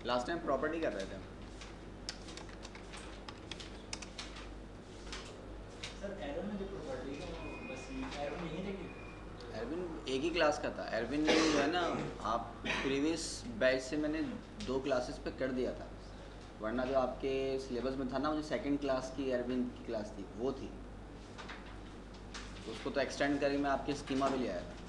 Last time property कर रहे थे हम। सर एरर में जो प्रॉपर्टी है वो बस एरर नहीं है कि एरविन एक ही क्लास का था। एरविन ने जो है ना, आप प्रीवियस बैच से मैंने 2 क्लासेस पे कर दिया था, वरना जो आपके सिलेबस में था ना, मुझे सेकंड क्लास की एरविन की क्लास थी वो थी, तो उसको तो एक्सटेंड करके मैं आपके स्कीमा भी ले आया था।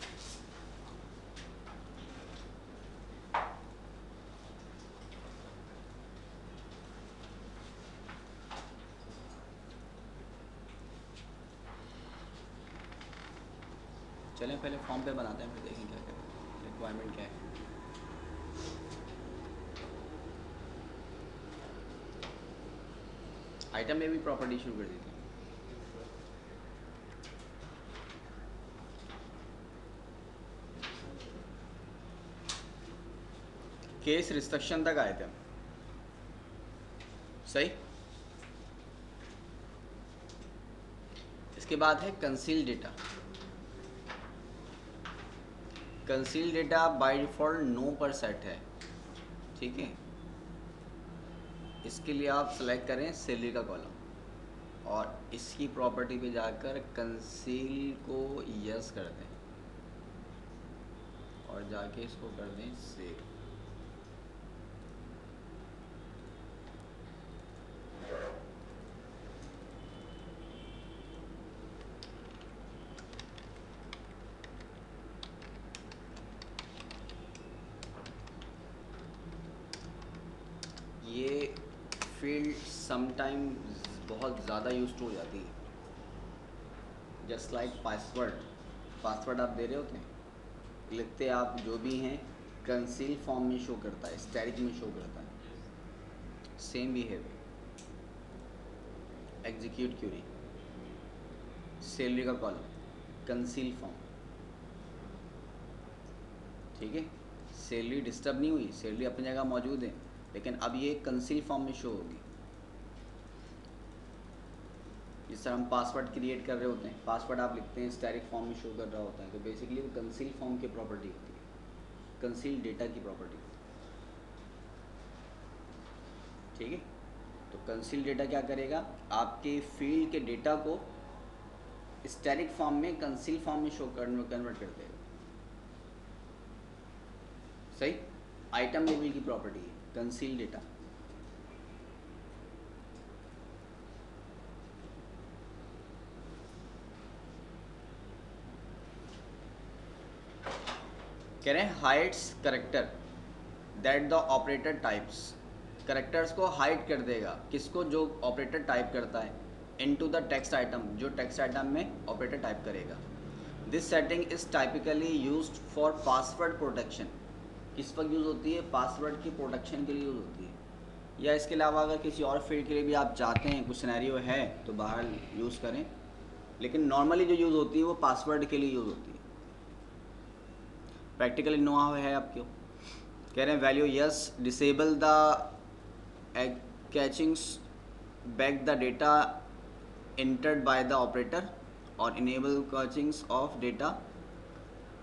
चलें पहले फॉर्म पे बनाते हैं, फिर देखें क्या करें, रिक्वायरमेंट क्या है। आइटम में भी प्रॉपर्टी शुरू कर दी थी। केस रिस्ट्रिक्शन तक आए थे हम, सही। इसके बाद है conceal data. Conceal data by default no पर सेट है, ठीक है। इसके लिए आप सेलेक्ट करें सैलरी का कॉलम और इसकी प्रॉपर्टी पे जाकर कंसील को यस कर दें और जाके इसको कर दें सेव। ये फील्ड समटाइम बहुत ज़्यादा यूज हो जाती है, जस्ट लाइक पासवर्ड। पासवर्ड आप दे रहे होते हैं, लिखते आप जो भी हैं, कंसील फॉर्म में शो करता है, स्टैटिक में शो करता है। Same behaviour, execute query, salary का कॉलम, कंसील फॉर्म, ठीक है। सैलरी डिस्टर्ब नहीं हुई, सैलरी अपनी जगह मौजूद है, लेकिन अब ये कंसील फॉर्म में शो होगी। जिस तरह हम पासवर्ड क्रिएट कर रहे होते हैं, पासवर्ड आप लिखते हैं, स्टैटिक फॉर्म में शो कर रहा होता है, तो बेसिकली वो कंसील फॉर्म की प्रॉपर्टी होती है, कंसील डेटा की प्रॉपर्टी, ठीक है। तो कंसील डेटा क्या करेगा, आपके फील्ड के डेटा को स्टैटिक फॉर्म में कंसील फॉर्म में शो कन्वर्ट कर देगा, सही। आइटम लेवल की प्रॉपर्टी है कंसील डेटा। कह रहे हैं hides character that the operator types. Characters को हाइड कर देगा, किसको, जो ऑपरेटर टाइप करता है, इनटू द टेक्स्ट आइटम, जो टेक्स्ट आइटम में ऑपरेटर टाइप करेगा। This setting is typically used for password protection. किस वक्त यूज़ होती है, पासवर्ड की प्रोटेक्शन के लिए यूज़ होती है, या इसके अलावा अगर किसी और फील्ड के लिए भी आप चाहते हैं, कुछ सिनेरियो है तो बाहर यूज़ करें, लेकिन नॉर्मली जो यूज़ होती है वो पासवर्ड के लिए यूज़ होती है। प्रैक्टिकली नो हाउ है आपको। कह रहे हैं value yes, disable the cachings back the data entered by the operator और enable catchings of data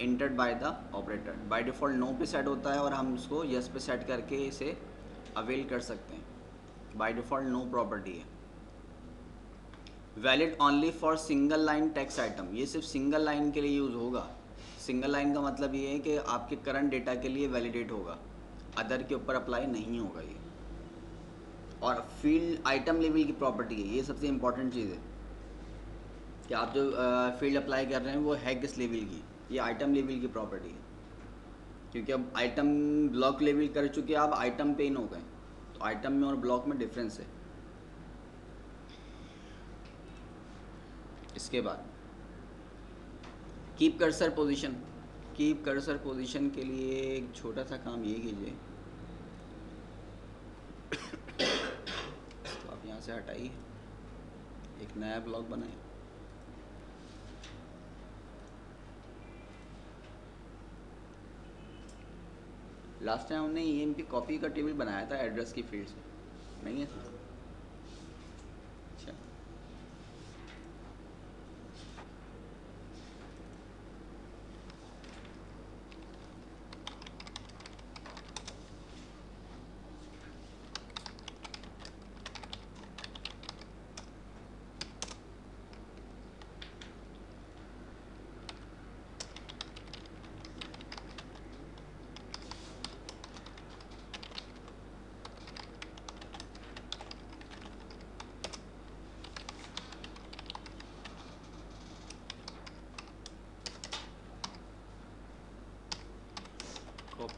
entered by the operator। by default no पे सेट होता है और हम उसको yes पे सेट करके इसे अवेल कर सकते हैं। by default no प्रॉपर्टी है। Valid only for single line text item, ये सिर्फ सिंगल लाइन के लिए यूज़ होगा। सिंगल लाइन का मतलब ये है कि आपके करंट डेटा के लिए वैलिडेट होगा, अदर के ऊपर अप्लाई नहीं होगा ये। और फील्ड आइटम लेवल की प्रॉपर्टी है, ये सबसे इम्पॉर्टेंट चीज़ है कि आप जो फील्ड अप्लाई कर रहे हैं वो है किस लेवल की, ये आइटम लेवल की प्रॉपर्टी है। क्योंकि अब आइटम ब्लॉक लेवल कर चुके, आप आइटम पे इन हो गए, तो आइटम में और ब्लॉक में डिफरेंस है। इसके बाद keep cursor position. Keep cursor position के लिए एक छोटा सा काम ये कीजिए, तो आप यहाँ से हटाइए, एक नया ब्लॉक बनाए। लास्ट टाइम हमने ईएमपी कॉपी का टेबल बनाया था एड्रेस की फील्ड से, नहीं है? अच्छा,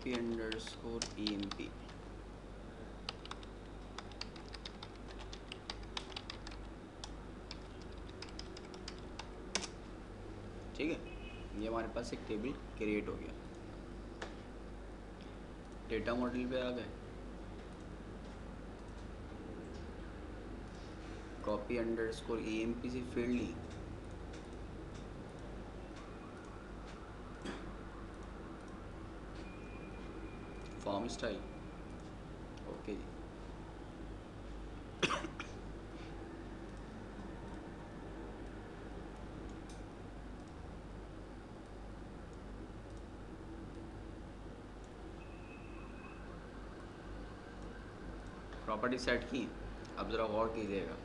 कॉपी अंडरस्कोर EMP। ठीक है, ये हमारे पास एक टेबल क्रिएट हो गया। डेटा मॉडल पे आ गए, कॉपी अंडरस्कोर EMP से फील्ड ली, फॉर्म स्टाइल, ओके जी। प्रॉपर्टी सेट की, अब ज़रा गौर कीजिएगा।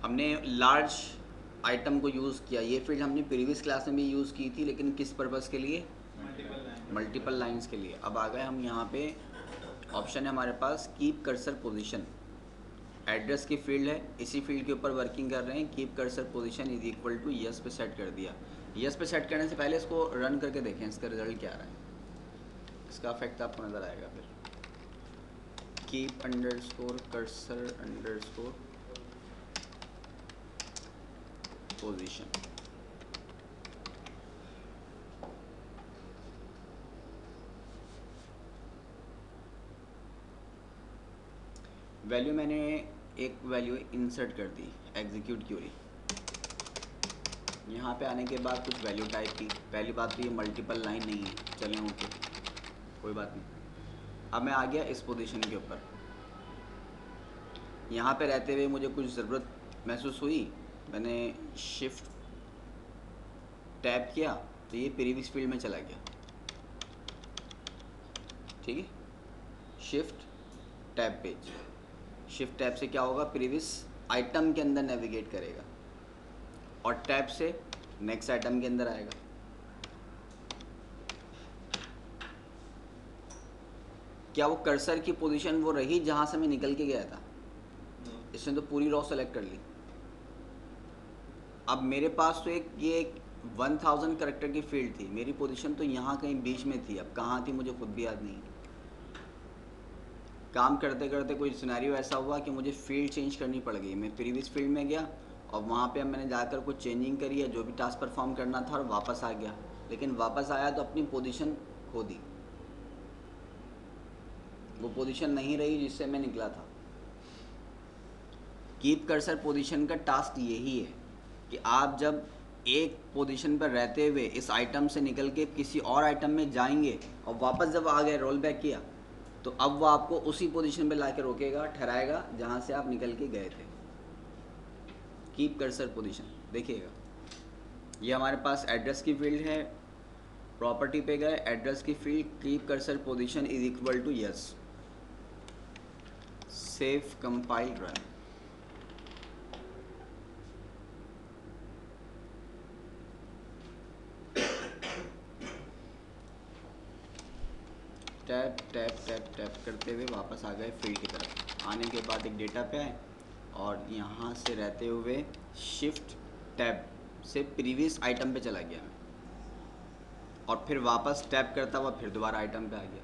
हमने लार्ज आइटम को यूज़ किया, ये फील्ड हमने प्रीवियस क्लास में भी यूज़ की थी, लेकिन किस पर्पज़ के लिए? मल्टीपल लाइंस के लिए। अब आ गए हम यहाँ पे, ऑप्शन है हमारे पास कीप कर्सर पोजीशन, एड्रेस की फील्ड है, इसी फील्ड के ऊपर वर्किंग कर रहे हैं। Keep cursor position is equal to yes पे सेट कर दिया। यस पे सेट करने से पहले इसको रन करके देखें, इसका रिजल्ट क्या आ रहा है, इसका इफेक्ट आपको नज़र आएगा। फिर keep underscore cursor underscore position, value मैंने एक वैल्यू इंसर्ट कर दी, एग्जीक्यूट क्यूरी। यहाँ पे आने के बाद कुछ वैल्यू टाइप की। पहली बात तो ये मल्टीपल लाइन नहीं है, चलें ओके कोई बात नहीं। अब मैं आ गया इस पोजीशन के ऊपर, यहाँ पे रहते हुए मुझे कुछ ज़रूरत महसूस हुई, मैंने शिफ्ट टैब किया तो ये प्रीवियस फील्ड में चला गया। ठीक है, shift tab page, shift tab से क्या होगा, प्रीवियस आइटम के अंदर नेविगेट करेगा और टैब से नेक्स्ट आइटम के अंदर आएगा। क्या वो कर्सर की पोजीशन वो रही जहां से मैं निकल के गया था? इसने तो पूरी रॉ सेलेक्ट कर ली। अब मेरे पास तो एक 1000 करेक्टर की फील्ड थी, मेरी पोजीशन तो यहाँ कहीं बीच में थी। अब कहाँ थी मुझे खुद भी याद नहीं। काम करते करते कोई सिनेरियो ऐसा हुआ कि मुझे फील्ड चेंज करनी पड़ गई। मैं प्रीवियस फील्ड में गया और वहाँ पे मैंने जाकर कुछ चेंजिंग करी है, जो भी टास्क परफॉर्म करना था, और वापस आ गया। लेकिन वापस आया तो अपनी पोजीशन खो दी, वो पोजीशन नहीं रही जिससे मैं निकला था। कीप कर्सर पोजीशन का टास्क यही है कि आप जब एक पोजीशन पर रहते हुए इस आइटम से निकल के किसी और आइटम में जाएंगे और वापस जब आ गए, रोल बैक किया, तो अब वो आपको उसी पोजीशन पे लाके रोकेगा, ठहराएगा जहाँ से आप निकल के गए थे। कीप कर्सर पोजीशन देखिएगा, ये हमारे पास एड्रेस की फील्ड है। प्रॉपर्टी पे गए, एड्रेस की field, keep cursor position is equal to yes, save compile run. Tap tap tap tap करते हुए वापस आ गए फील्ड की तरफ। आने के बाद एक डेटा पे आए और यहाँ से रहते हुए शिफ्ट टैब से प्रीवियस आइटम पे चला गया मैं, और फिर वापस टैप करता हुआ फिर दोबारा आइटम पे आ गया,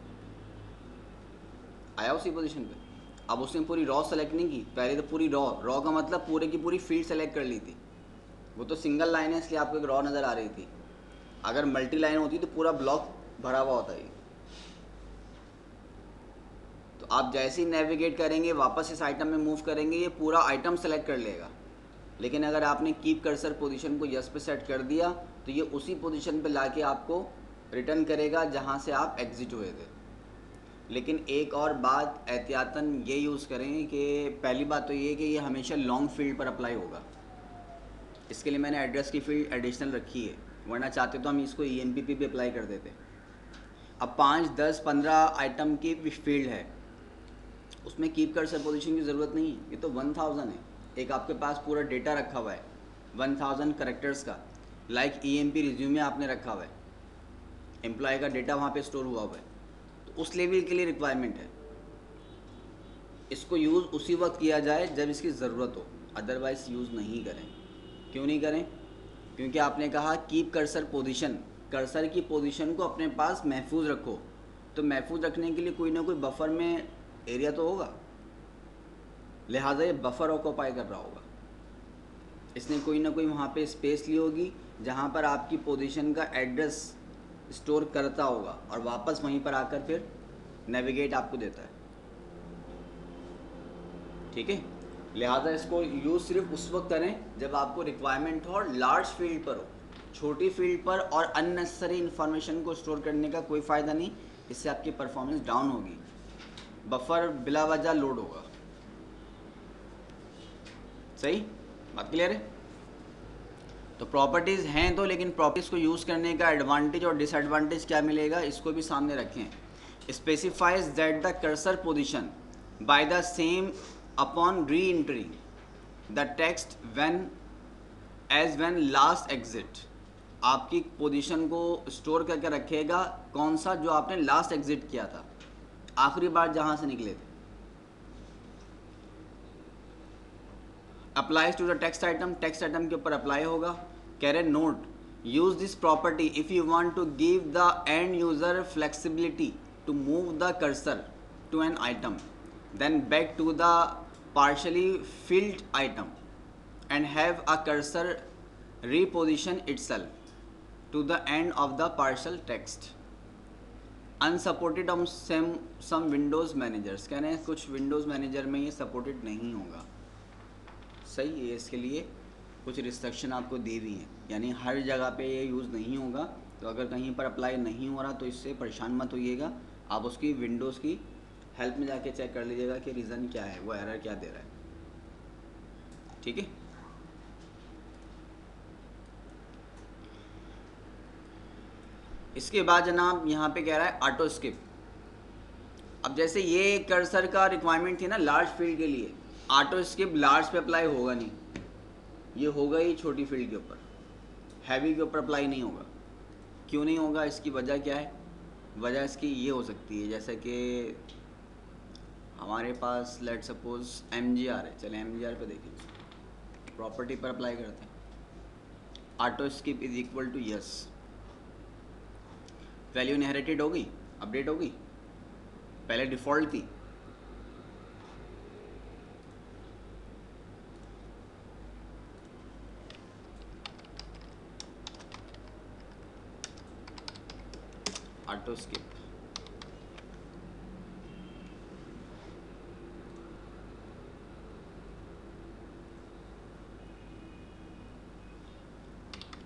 आया उसी पोजीशन पे। अब उसने पूरी रॉ सेलेक्ट नहीं की, पहले तो पूरी रॉ का मतलब पूरे की पूरी फील्ड सेलेक्ट कर ली थी। वो तो सिंगल लाइन है इसलिए आपको एक रॉ नज़र आ रही थी। अगर मल्टी लाइन होती तो पूरा ब्लॉक भरा हुआ होता है। तो आप जैसे ही नेविगेट करेंगे, वापस इस आइटम में मूव करेंगे, ये पूरा आइटम सेलेक्ट कर लेगा। लेकिन अगर आपने कीप कर्सर पोजीशन को यस पे सेट कर दिया तो ये उसी पोजीशन पे लाके आपको रिटर्न करेगा जहाँ से आप एग्जिट हुए थे। लेकिन एक और बात एहतियातन ये यूज़ करें कि पहली बात तो ये कि ये हमेशा लॉन्ग फील्ड पर अप्लाई होगा। इसके लिए मैंने एड्रेस की फील्ड एडिशनल रखी है, वरना चाहते तो हम इसको EMP पे भी अप्लाई कर देते। अब 5, 10, 15 आइटम की फील्ड है, उसमें कीप कर्सर पोजीशन की ज़रूरत नहीं है। ये तो 1000 है, एक आपके पास पूरा डेटा रखा हुआ है 1000 करेक्टर्स का, लाइक EMP रिज्यूमे आपने रखा हुआ है, एम्प्लॉय का डेटा वहाँ पे स्टोर हुआ है। तो उस लेवल के लिए रिक्वायरमेंट है। इसको यूज़ उसी वक्त किया जाए जब इसकी ज़रूरत हो, अदरवाइज़ यूज़ नहीं करें। क्यों नहीं करें? क्योंकि आपने कहा कीप कर्सर पोजीशन, कर्सर की पोजीशन को अपने पास महफूज रखो। तो महफूज रखने के लिए कोई ना कोई बफर में एरिया तो होगा, लिहाजा ये बफर ऑक्यूपाई कर रहा होगा। इसने कोई ना कोई वहाँ पे स्पेस ली होगी जहाँ पर आपकी पोजीशन का एड्रेस स्टोर करता होगा और वापस वहीं पर आकर फिर नेविगेट आपको देता है। ठीक है, लिहाजा इसको यूज़ सिर्फ उस वक्त करें जब आपको रिक्वायरमेंट हो और लार्ज फील्ड पर हो। छोटी फील्ड पर और अननेसेसरी इन्फॉर्मेशन को स्टोर करने का कोई फ़ायदा नहीं, इससे आपकी परफॉर्मेंस डाउन होगी, बफर बिला वजह लोड होगा। सही बात क्लियर है? तो प्रॉपर्टीज़ हैं तो, लेकिन प्रॉपर्टीज़ को यूज़ करने का एडवांटेज और डिसएडवांटेज क्या मिलेगा इसको भी सामने रखें। Specifies that the cursor position by the same upon re-entering the text when last exit, आपकी पोजीशन को स्टोर करके रखेगा कौन सा, जो आपने लास्ट एग्जिट किया था, आखिरी बार जहां से निकले थे। Applies to the text item, text item के ऊपर अप्लाई होगा। कह रहे note, use this property if you want to give the end user flexibility to move the cursor to an item then back to the partially filled item and have a cursor reposition itself to the end of the partial text. Unsupported on some Windows managers, कह रहे हैं कुछ Windows manager में ये supported नहीं होगा। सही है, इसके लिए कुछ रिस्ट्रिक्शन आपको दी हुई हैं, यानी हर जगह पे ये यूज़ नहीं होगा। तो अगर कहीं पर अप्लाई नहीं हो रहा तो इससे परेशान मत होइएगा, आप उसकी विंडोज़ की हेल्प में जाके चेक कर लीजिएगा कि रीज़न क्या है, वो एरर क्या दे रहा है। ठीक है, इसके बाद जनाब यहाँ पे कह रहा है ऑटो स्किप। अब जैसे ये कर्सर का रिक्वायरमेंट थी ना लार्ज फील्ड के लिए, ऑटो स्किप लार्ज पे अप्लाई होगा नहीं, ये होगा ही छोटी फील्ड के ऊपर, हैवी के ऊपर अप्लाई नहीं होगा। क्यों नहीं होगा, इसकी वजह क्या है? वजह इसकी ये हो सकती है, जैसे कि हमारे पास लेट सपोज MGR है, चले MGR पे देखें, प्रॉपर्टी पर अप्लाई करते हैं। Auto skip is equal to yes, value inherited होगी, अपडेट होगी, पहले डिफ़ॉल्ट थी। ऑटो स्किप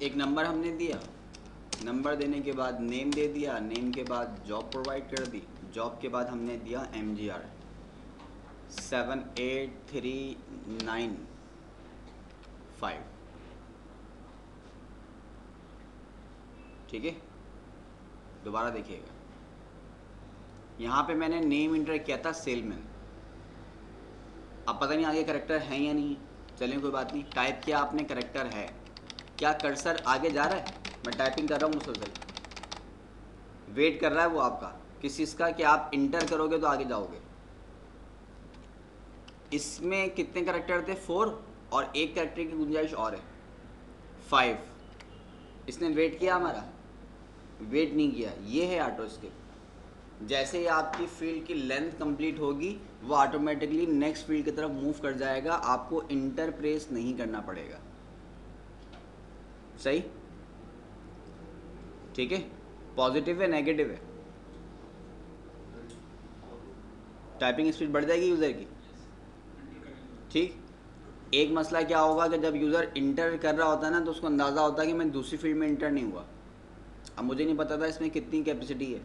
एक नंबर हमने दिया, नंबर देने के बाद नेम दे दिया, नेम के बाद जॉब प्रोवाइड कर दी, जॉब के बाद हमने दिया MGR 78395। ठीक है, दोबारा देखिएगा, यहाँ पे मैंने नेम इंटर किया था सेलमैन। अब पता नहीं आगे करेक्टर है या नहीं, चलिए कोई बात नहीं, टाइप किया आपने, करेक्टर है। क्या कर्सर आगे जा रहा है? मैं टाइपिंग कर रहा हूँ मुसलसल, वेट कर रहा है वो आपका किस चीज़ का, कि आप इंटर करोगे तो आगे जाओगे। इसमें कितने करेक्टर थे? 4, और एक करेक्टर की गुंजाइश और है 5। इसने वेट किया हमारा? वेट नहीं किया। ये है ऑटो स्किप। जैसे ही आपकी फील्ड की लेंथ कंप्लीट होगी वो ऑटोमेटिकली नेक्स्ट फील्ड की तरफ मूव कर जाएगा, आपको इंटर प्रेस नहीं करना पड़ेगा। सही, ठीक है। पॉजिटिव है नेगेटिव है? टाइपिंग स्पीड बढ़ जाएगी यूज़र की, ठीक। एक मसला क्या होगा कि जब यूज़र इंटर कर रहा होता है ना तो उसको अंदाज़ा होता है कि मैं दूसरी फील्ड में इंटर नहीं हुआ। अब मुझे नहीं पता था इसमें कितनी कैपेसिटी है।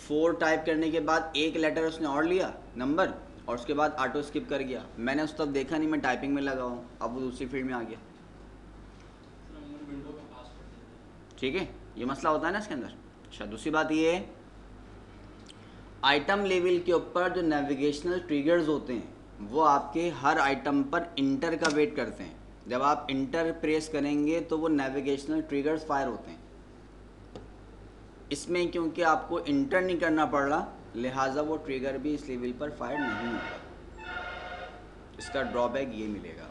4 टाइप करने के बाद एक लेटर उसने और लिया नंबर, और उसके बाद ऑटो स्किप कर गया। मैंने उस तक देखा नहीं, मैं टाइपिंग में लगा हूँ, अब वो दूसरी फील्ड में आ गया। ठीक है, ये मसला होता है ना इसके अंदर। अच्छा, दूसरी बात ये है, आइटम लेवल के ऊपर जो नेविगेशनल ट्रिगर्स होते हैं वो आपके हर आइटम पर इंटर का वेट करते हैं। जब आप इंटर प्रेस करेंगे तो वो नेविगेशनल ट्रिगर्स फायर होते हैं। इसमें क्योंकि आपको इंटर नहीं करना पड़ रहा, लिहाजा वो ट्रिगर भी इस लेवल पर फायर नहीं होगा। इसका ड्रॉबैक ये मिलेगा।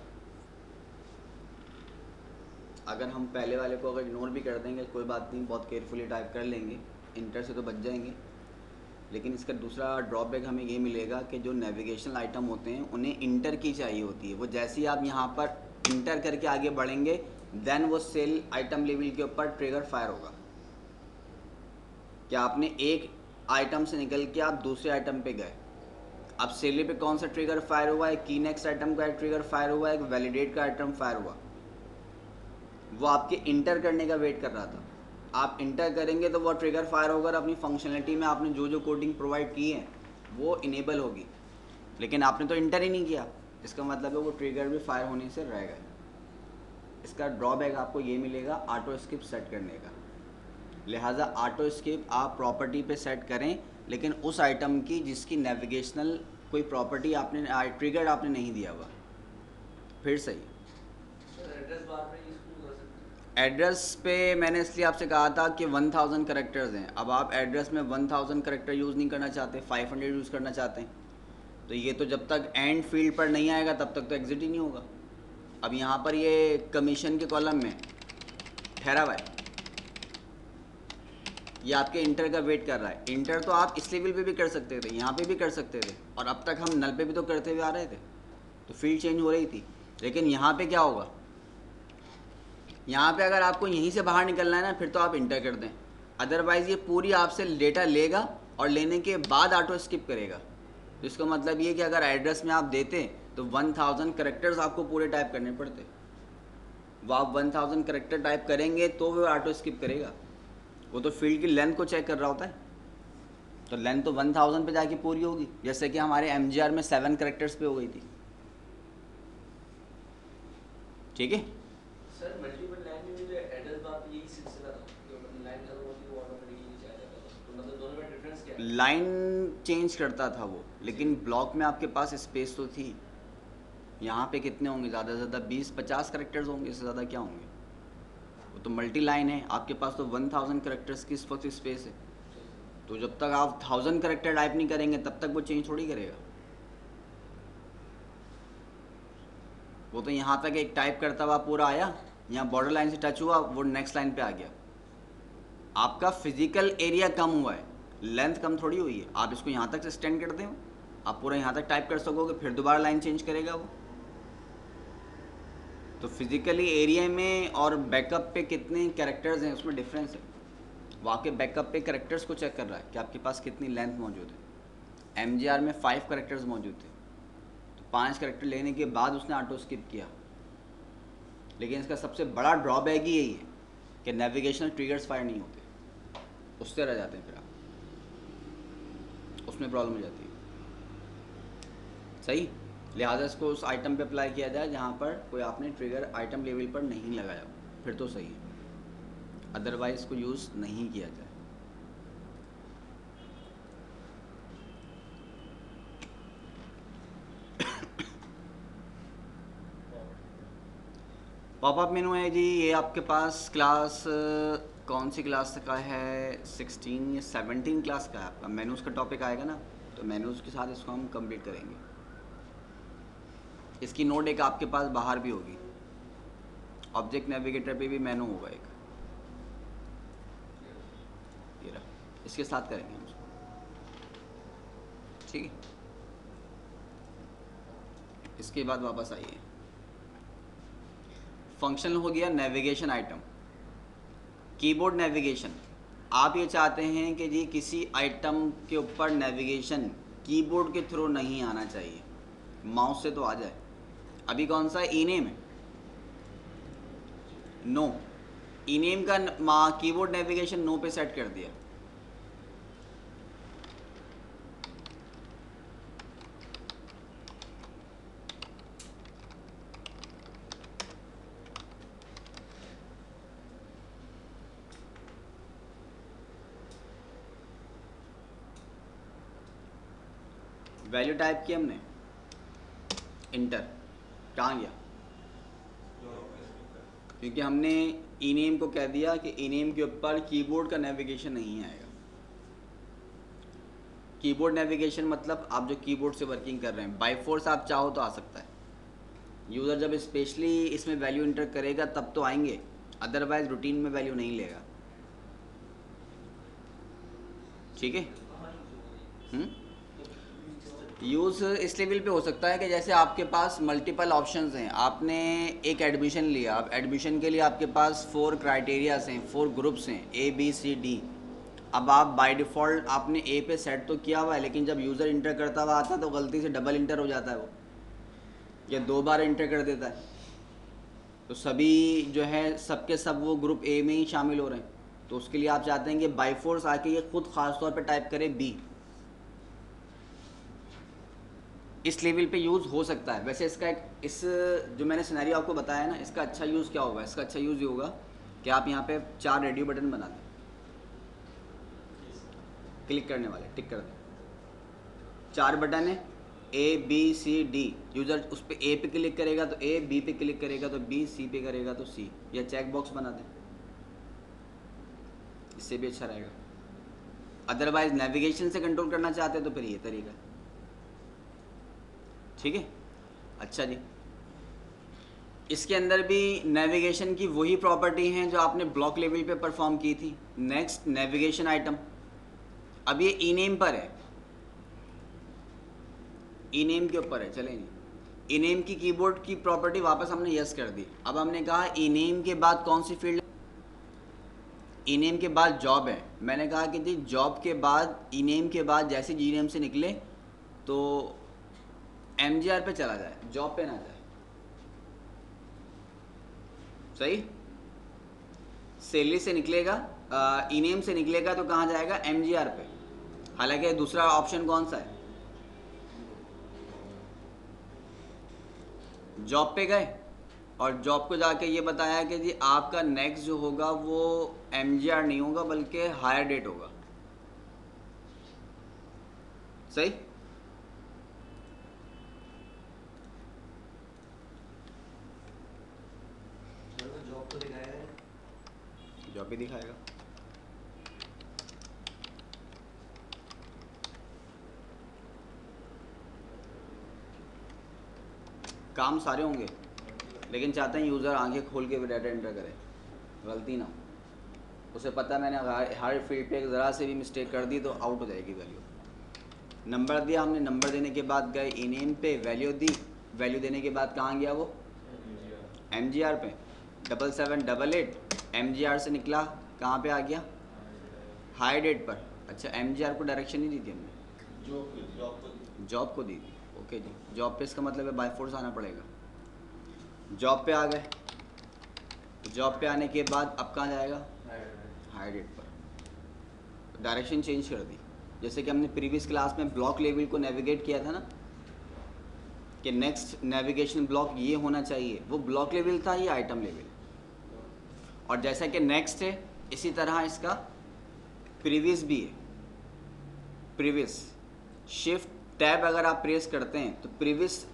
अगर हम पहले वाले को अगर इग्नोर भी कर देंगे कोई बात नहीं, बहुत केयरफुली टाइप कर लेंगे, इंटर से तो बच जाएंगे। लेकिन इसका दूसरा ड्रॉबैक हमें ये मिलेगा कि जो नेविगेशनल आइटम होते हैं उन्हें इंटर की चाहिए होती है। वो जैसे ही आप यहाँ पर इंटर करके आगे बढ़ेंगे देन वो सेल आइटम लेवल के ऊपर ट्रिगर फायर होगा। क्या आपने एक आइटम से निकल के आप दूसरे आइटम पे गए, अब सेल पे कौन सा ट्रिगर फायर हुआ है? की नेक्स्ट आइटम का ट्रिगर फायर हुआ है, एक वैलिडेट का आइटम फायर हुआ। वो आपके इंटर करने का वेट कर रहा था। आप इंटर करेंगे तो वो ट्रिगर फायर होगा और अपनी फंक्शनलिटी में आपने जो जो कोडिंग प्रोवाइड की है वो इनेबल होगी। लेकिन आपने तो इंटर ही नहीं किया, इसका मतलब है वो ट्रिगर भी फायर होने से रहेगा। इसका ड्रॉबैक आपको ये मिलेगा ऑटो स्किप सेट करने का। लिहाजा ऑटो स्किप आप प्रॉपर्टी पे सेट करें, लेकिन उस आइटम की जिसकी नेविगेशनल कोई प्रॉपर्टी आपने ट्रिगर आपने नहीं दिया हुआ। फिर सही एड्रेस बार पे यूज कर सकते एड्रेस पे मैंने इसलिए आपसे कहा था कि 1000 करेक्टर्स हैं। अब आप एड्रेस में 1000 करेक्टर यूज़ नहीं करना चाहते, 500 यूज़ करना चाहते हैं, तो ये तो जब तक एंड फील्ड पर नहीं आएगा तब तक तो एग्जिट ही नहीं होगा। अब यहाँ पर ये कमीशन के कॉलम में ठहरा हुआ है, ये आपके इंटर का वेट कर रहा है। इंटर तो आप इस लेवल पे भी कर सकते थे, यहाँ पे भी कर सकते थे, और अब तक हम नल पे भी तो करते हुए आ रहे थे, तो फील्ड चेंज हो रही थी। लेकिन यहाँ पे क्या होगा, यहाँ पे अगर आपको यहीं से बाहर निकलना है ना फिर तो आप इंटर कर दें, अदरवाइज़ ये पूरी आपसे डेटा लेगा और लेने के बाद ऑटो स्किप करेगा। तो इसका मतलब ये कि अगर एड्रेस में आप देते तो 1000 करेक्टर्स आपको पूरे टाइप करने पड़ते। वो आप 1000 करेक्टर टाइप करेंगे तो वो ऑटो स्किप करेगा। वो तो फील्ड की लेंथ को चेक कर रहा होता है, तो लेंथ तो 1000 पे जाके पूरी होगी, जैसे कि हमारे MGR में 7 करेक्टर्स पे हो गई थी। ठीक है सर मल्टीपल लाइन में जो एड्रेस बार पे यही सिलसिला था, जो लाइन खत्म होती है वो ऑटोमेटिकली नीचे आ जाता था। तो मतलब दोनों में डिफरेंस क्या है? लाइन चेंज करता था वो, लेकिन ब्लॉक में आपके पास स्पेस तो थी। यहाँ पे कितने होंगे, ज़्यादा से ज़्यादा 20-50 करेक्टर्स होंगे, इससे ज़्यादा क्या होंगे। वो तो मल्टी लाइन है, आपके पास तो 1000 करेक्टर्स की इस वक्त स्पेस है। तो जब तक आप 1000 करेक्टर टाइप नहीं करेंगे तब तक वो चेंज थोड़ी करेगा। वो तो यहाँ तक एक टाइप करता हुआ पूरा आया, यहाँ बॉर्डर लाइन से टच हुआ, वो नेक्स्ट लाइन पे आ गया। आपका फिजिकल एरिया कम हुआ है, लेंथ कम थोड़ी हुई है। आप इसको यहाँ तक से एक्सटेंड कर दें, आप पूरा यहाँ तक टाइप कर सकोगे, फिर दोबारा लाइन चेंज करेगा वो। तो फिजिकली एरिया में और बैकअप पे कितने कैरेक्टर्स हैं उसमें डिफरेंस है। वो आपके बैकअप पे कैरेक्टर्स को चेक कर रहा है कि आपके पास कितनी लेंथ मौजूद है। MGR में 5 कैरेक्टर्स मौजूद थे, तो 5 कैरेक्टर लेने के बाद उसने ऑटो स्किप किया। लेकिन इसका सबसे बड़ा ड्रॉबैक ही यही है कि नेविगेशनल ट्रिगर्स फायर नहीं होते, उससे रह जाते हैं, फिर आप उसमें प्रॉब्लम हो जाती है। सही, लिहाजा इसको उस आइटम पे अप्लाई किया जाए जहाँ पर कोई आपने ट्रिगर आइटम लेवल पर नहीं लगाया, फिर तो सही है, अदरवाइज इसको यूज़ नहीं किया जाए। पॉपअप मेनू है जी, ये आपके पास क्लास कौन सी क्लास का है, 16 या 17 क्लास का है आपका। मेनूज़ का टॉपिक आएगा ना, तो मेनूज़ के साथ इसको हम कंप्लीट करेंगे। इसकी नोट एक आपके पास बाहर भी होगी, ऑब्जेक्ट नेविगेटर पे भी मेनू होगा एक, ये रहा, इसके साथ करेंगे हम इसको। ठीक है, इसके बाद वापस आइए। फंक्शनल हो गया नेविगेशन आइटम। कीबोर्ड नेविगेशन, आप ये चाहते हैं कि जी किसी आइटम के ऊपर नेविगेशन कीबोर्ड के थ्रू नहीं आना चाहिए, माउस से तो आ जाए। अभी कौन सा ईनेम है, नो, ईनेम का कीबोर्ड नेविगेशन नो पे सेट कर दिया। वैल्यू टाइप की हमने, इंटर, कहाँ गया, क्योंकि हमने ई नेम को कह दिया कि ई नेम के ऊपर कीबोर्ड का नेविगेशन नहीं आएगा। कीबोर्ड नेविगेशन मतलब आप जो कीबोर्ड से वर्किंग कर रहे हैं, बाय फोर्स आप चाहो तो आ सकता है। यूज़र जब स्पेशली इसमें वैल्यू इंटर करेगा तब तो आएंगे, अदरवाइज रूटीन में वैल्यू नहीं लेगा। ठीक है। यूज़ इस लेवल पे हो सकता है कि जैसे आपके पास मल्टीपल ऑप्शंस हैं, आपने एक एडमिशन लिया, अब एडमिशन के लिए आपके पास 4 क्राइटेरियाज हैं, 4 ग्रुप्स हैं, ए बी सी डी। अब आप बाय डिफ़ॉल्ट आपने ए पे सेट तो किया हुआ है, लेकिन जब यूज़र इंटर करता हुआ आता है तो गलती से डबल इंटर हो जाता है वो, या 2 बार इंटर कर देता है। तो सभी जो है सबके सब वो ग्रुप ए में ही शामिल हो रहे हैं, तो उसके लिए आप चाहते हैं कि बाय फोर्स आके ये खुद ख़ास तौर पे टाइप करे बी। इस लेवल पे यूज़ हो सकता है। वैसे इसका एक इस जो मैंने सिनेरियो आपको बताया है ना, इसका अच्छा यूज़ क्या होगा? इसका अच्छा यूज़ ये होगा कि आप यहाँ पे 4 रेडियो बटन बना दें, क्लिक करने वाले, टिक कर दें। 4 बटन है, A B C D. User उस पर ए पे क्लिक करेगा तो ए, बी पे क्लिक करेगा तो बी, सी पे करेगा तो सी, या चेक बॉक्स बना दें, इससे भी अच्छा रहेगा। अदरवाइज नेविगेशन से कंट्रोल करना चाहते हैं तो फिर ये तरीका है। ठीक है। अच्छा जी, इसके अंदर भी नेविगेशन की वही प्रॉपर्टी हैं जो आपने ब्लॉक लेवल पे परफॉर्म की थी। नेक्स्ट नेविगेशन आइटम, अब ये ई नेम पर है, ई नेम के ऊपर है, चलेंगे। ई नेम की कीबोर्ड की प्रॉपर्टी वापस हमने यस कर दी। अब हमने कहा ई नेम के बाद कौन सी फील्ड? ई नेम के बाद जॉब है। मैंने कहा कि जी जॉब के बाद, ई नेम के बाद जैसे जी नेम से निकले तो MGR पे चला जाए, जॉब पे ना जाए। सही। सैलरी से निकलेगा, ई नेम से निकलेगा तो कहाँ जाएगा? MGR पे। हालांकि दूसरा ऑप्शन कौन सा है? जॉब पे गए और जॉब को जाके ये बताया कि जी आपका नेक्स्ट जो होगा वो MGR नहीं होगा बल्कि हायर डेट होगा। सही। जॉब तो दिखाएगा, जॉब भी दिखाएगा। काम सारे होंगे, लेकिन चाहते हैं यूज़र आंखें खोल के भी डाटा एंटर करे, गलती ना हो। उसे पता है मैंने हर फील्ड पे ज़रा से भी मिस्टेक कर दी तो आउट हो जाएगी वैल्यू। नंबर दिया हमने, नंबर देने के बाद गए ई नेम पे, वैल्यू दी, वैल्यू देने के बाद कहाँ गया वो? MGR पे। 7788 MGR से निकला, कहाँ पे आ गया? हाई डेट पर। अच्छा, MGR को डायरेक्शन नहीं दी थी हमने, जॉब को दी थी। ओके जी, जॉब पे इसका मतलब है बाय फोर्स आना पड़ेगा। जॉब पे आ गए, जॉब पे आने के बाद अब कहाँ जाएगा? हाई डेट पर। डायरेक्शन चेंज कर दी। जैसे कि हमने प्रीवियस क्लास में ब्लॉक लेवल को नेविगेट किया था ना, कि नेक्स्ट नेविगेशन ब्लॉक ये होना चाहिए, वो ब्लॉक लेवल था, ये आइटम लेवल। और जैसा कि नेक्स्ट है, इसी तरह इसका प्रीवियस भी है। प्रीवियस शिफ्ट टैब अगर आप प्रेस करते हैं तो प्रीवियस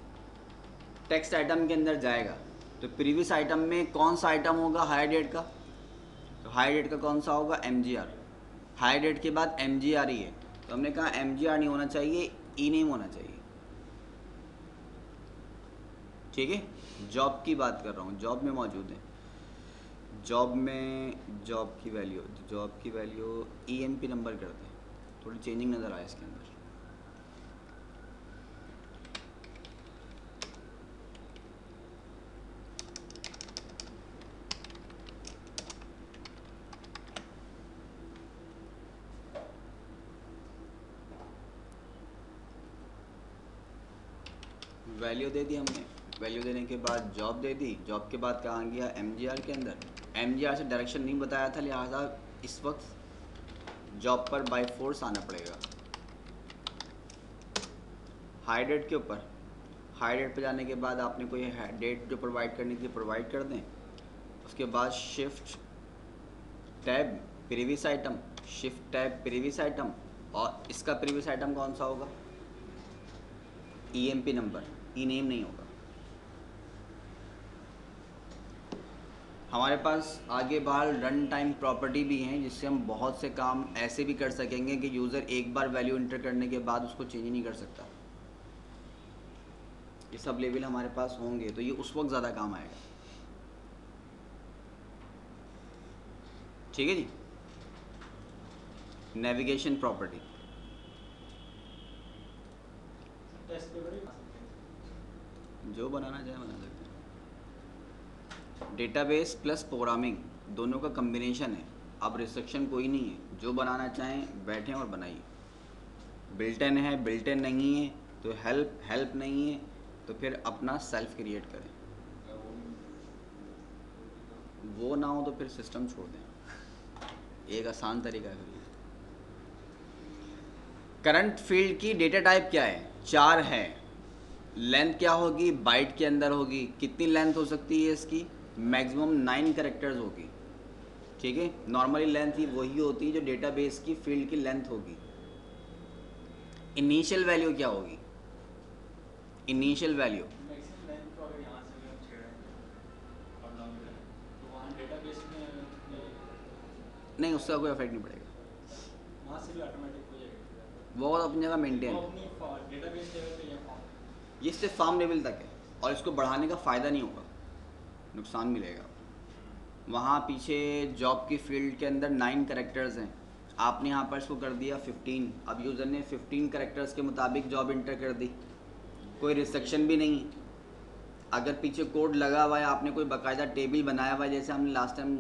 टेक्स्ट आइटम के अंदर जाएगा। तो प्रीवियस आइटम में कौन सा आइटम होगा? हाई डेट का। तो हाई डेट का कौन सा होगा? MGR। हाई डेट के बाद MGR ही है, तो हमने कहा MGR नहीं होना चाहिए, ई नेम होना चाहिए। ठीक है। जॉब की बात कर रहा हूँ, जॉब में मौजूद है। जॉब में जॉब की वैल्यू EMP नंबर करते हैं, थोड़ी चेंजिंग नज़र आए इसके अंदर। वैल्यू दे दी हमने, वैल्यू देने के बाद जॉब दे दी, जॉब के बाद कहाँ गया? MGR के अंदर। MGR से डायरेक्शन नहीं बताया था, लिहाजा इस वक्त जॉब पर बाय फोर्स आना पड़ेगा। हाई डेट के ऊपर, हाई डेट पे जाने के बाद आपने कोई डेट जो प्रोवाइड करनी थी प्रोवाइड कर दें। उसके बाद shift tab previous item, shift tab previous item, और इसका प्रीवियस आइटम कौन सा होगा? EMP नंबर, ई नेम नहीं होगा। हमारे पास आगे बाहर रन टाइम प्रॉपर्टी भी हैं, जिससे हम बहुत से काम ऐसे भी कर सकेंगे कि यूज़र एक बार वैल्यू इंटर करने के बाद उसको चेंज ही नहीं कर सकता। ये सब लेवल हमारे पास होंगे तो ये उस वक्त ज़्यादा काम आएगा। ठीक है जी। नेविगेशन प्रॉपर्टी, टेस्ट पेपर भी बना सकते हैं। जो बनाना चाहे बना सकते हैं। डेटाबेस प्लस प्रोग्रामिंग दोनों का कम्बिनेशन है। अब रिस्ट्रिक्शन कोई नहीं है, जो बनाना चाहें बैठें और बनाइए। बिल्टन है, बिल्टन नहीं है तो हेल्प, हेल्प नहीं है तो फिर अपना सेल्फ क्रिएट करें। वो ना हो तो फिर सिस्टम छोड़ दें। एक आसान तरीका है। करंट फील्ड की डेटा टाइप क्या है? 4 है। लेंथ क्या होगी? बाइट के अंदर होगी। कितनी लेंथ हो सकती है इसकी? मैक्सिमम 9 कैरेक्टर्स होगी। ठीक है, नॉर्मली लेंथ ही वही होती है जो डेटाबेस की फील्ड की लेंथ होगी। इनिशियल वैल्यू क्या होगी? इनिशियल वैल्यू मैक्सिमम लेंथ तो अगर यहाँ से भी हम छेड़ें और डाउन करें तो वहाँ डेटाबेस में नहीं, उसका कोई इफेक्ट नहीं पड़ेगा, वहाँ से भी ऑटोमेटिक हो जाएगा। वो अपनी जगह मेंटेन वो है। अपनी डेटाबेस लेवल पे या फॉर्म ये सिर्फ फार्म लेवल तक है और इसको बढ़ाने का फ़ायदा नहीं होगा, नुकसान मिलेगा। वहाँ पीछे जॉब की फील्ड के अंदर 9 कैरेक्टर्स हैं, आपने यहाँ पर इसको कर दिया 15। अब यूज़र ने 15 कैरेक्टर्स के मुताबिक जॉब इंटर कर दी, कोई रिस्ट्रिक्शन भी नहीं। अगर पीछे कोड लगा हुआ है, आपने कोई बाकायदा टेबल बनाया हुआ है, जैसे हमने लास्ट टाइम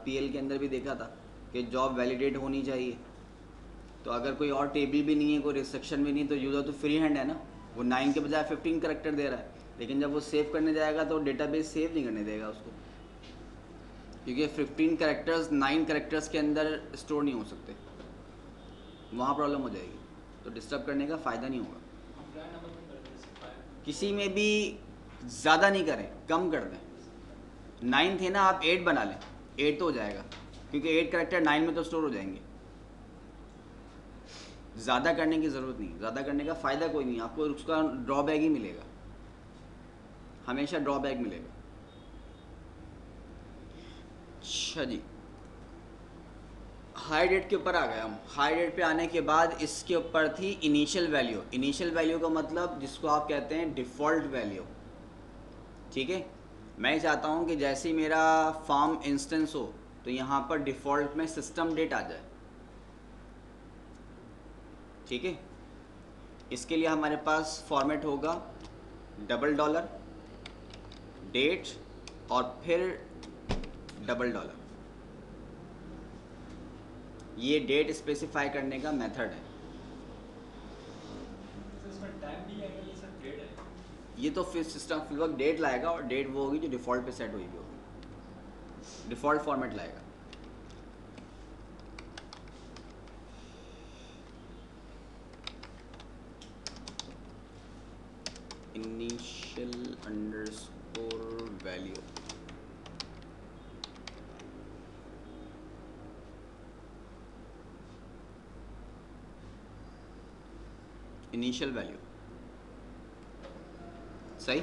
पीएल के अंदर भी देखा था कि जॉब वैलिडेट होनी चाहिए, तो अगर कोई और टेबल भी नहीं है, कोई रिस्ट्रिक्शन भी नहीं, तो यूज़र तो फ्री हैंड है ना, वो 9 के बजाय 15 कैरेक्टर दे रहा है। लेकिन जब वो सेव करने जाएगा तो डेटाबेस सेव नहीं करने देगा उसको, क्योंकि 15 कैरेक्टर्स 9 कैरेक्टर्स के अंदर स्टोर नहीं हो सकते, वहाँ प्रॉब्लम हो जाएगी। तो डिस्टर्ब करने का फ़ायदा नहीं होगा। अप्लाई नंबर में कर दें। किसी में भी ज़्यादा नहीं करें, कम कर दें। 9 थे ना, आप 8 बना लें, 8 तो हो जाएगा, क्योंकि 8 कैरेक्टर 9 में तो स्टोर हो जाएंगे। ज़्यादा करने की ज़रूरत नहीं, ज़्यादा करने का फ़ायदा कोई नहीं, आपको उसका ड्रॉबैक ही मिलेगा, हमेशा ड्रॉबैक मिलेगा। अच्छा जी, हाई डेट के ऊपर आ गए हम। हाई डेट पे आने के बाद इसके ऊपर थी इनिशियल वैल्यू। इनिशियल वैल्यू का मतलब जिसको आप कहते हैं डिफ़ॉल्ट वैल्यू। ठीक है, मैं चाहता हूँ कि जैसे ही मेरा फार्म इंस्टेंस हो तो यहाँ पर डिफ़ॉल्ट में सिस्टम डेट आ जाए। ठीक है, इसके लिए हमारे पास फॉर्मेट होगा $, डेट और फिर $। ये डेट स्पेसिफाई करने का मेथड है। तो इसमें टाइम भी आएगा, ये सब डेट है। ये तो फिर सिस्टम फिल वक्त डेट लाएगा और डेट वो होगी जो डिफ़ॉल्ट पे सेट हुई भी होगी, डिफ़ॉल्ट फॉर्मेट लाएगा। Initial underscore value, initial value सही,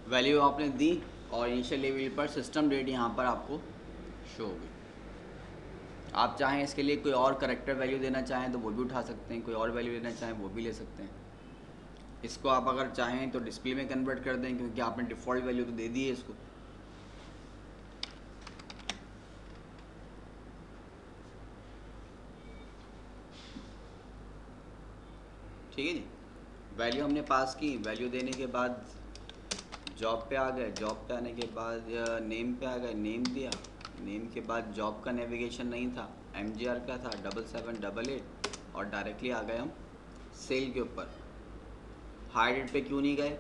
वैल्यू आपने दी और इनिशियल लेवल पर सिस्टम डेट यहाँ पर आपको शो होगी। आप चाहें इसके लिए कोई और करेक्टर वैल्यू देना चाहें तो वो भी उठा सकते हैं, कोई और वैल्यू लेना चाहें वो भी ले सकते हैं। इसको आप अगर चाहें तो डिस्प्ले में कन्वर्ट कर दें, क्योंकि आपने डिफ़ॉल्ट वैल्यू तो दे दी है इसको। ठीक है जी, वैल्यू हमने पास की, वैल्यू देने के बाद जॉब पे आ गए, जॉब पे आने के बाद नेम पे आ गए, नेम दिया, नेम के बाद जॉब का नेविगेशन नहीं था, MGR का था 7788 और डायरेक्टली आ गए हम सेल के ऊपर। हाई डेट पे क्यों नहीं गए?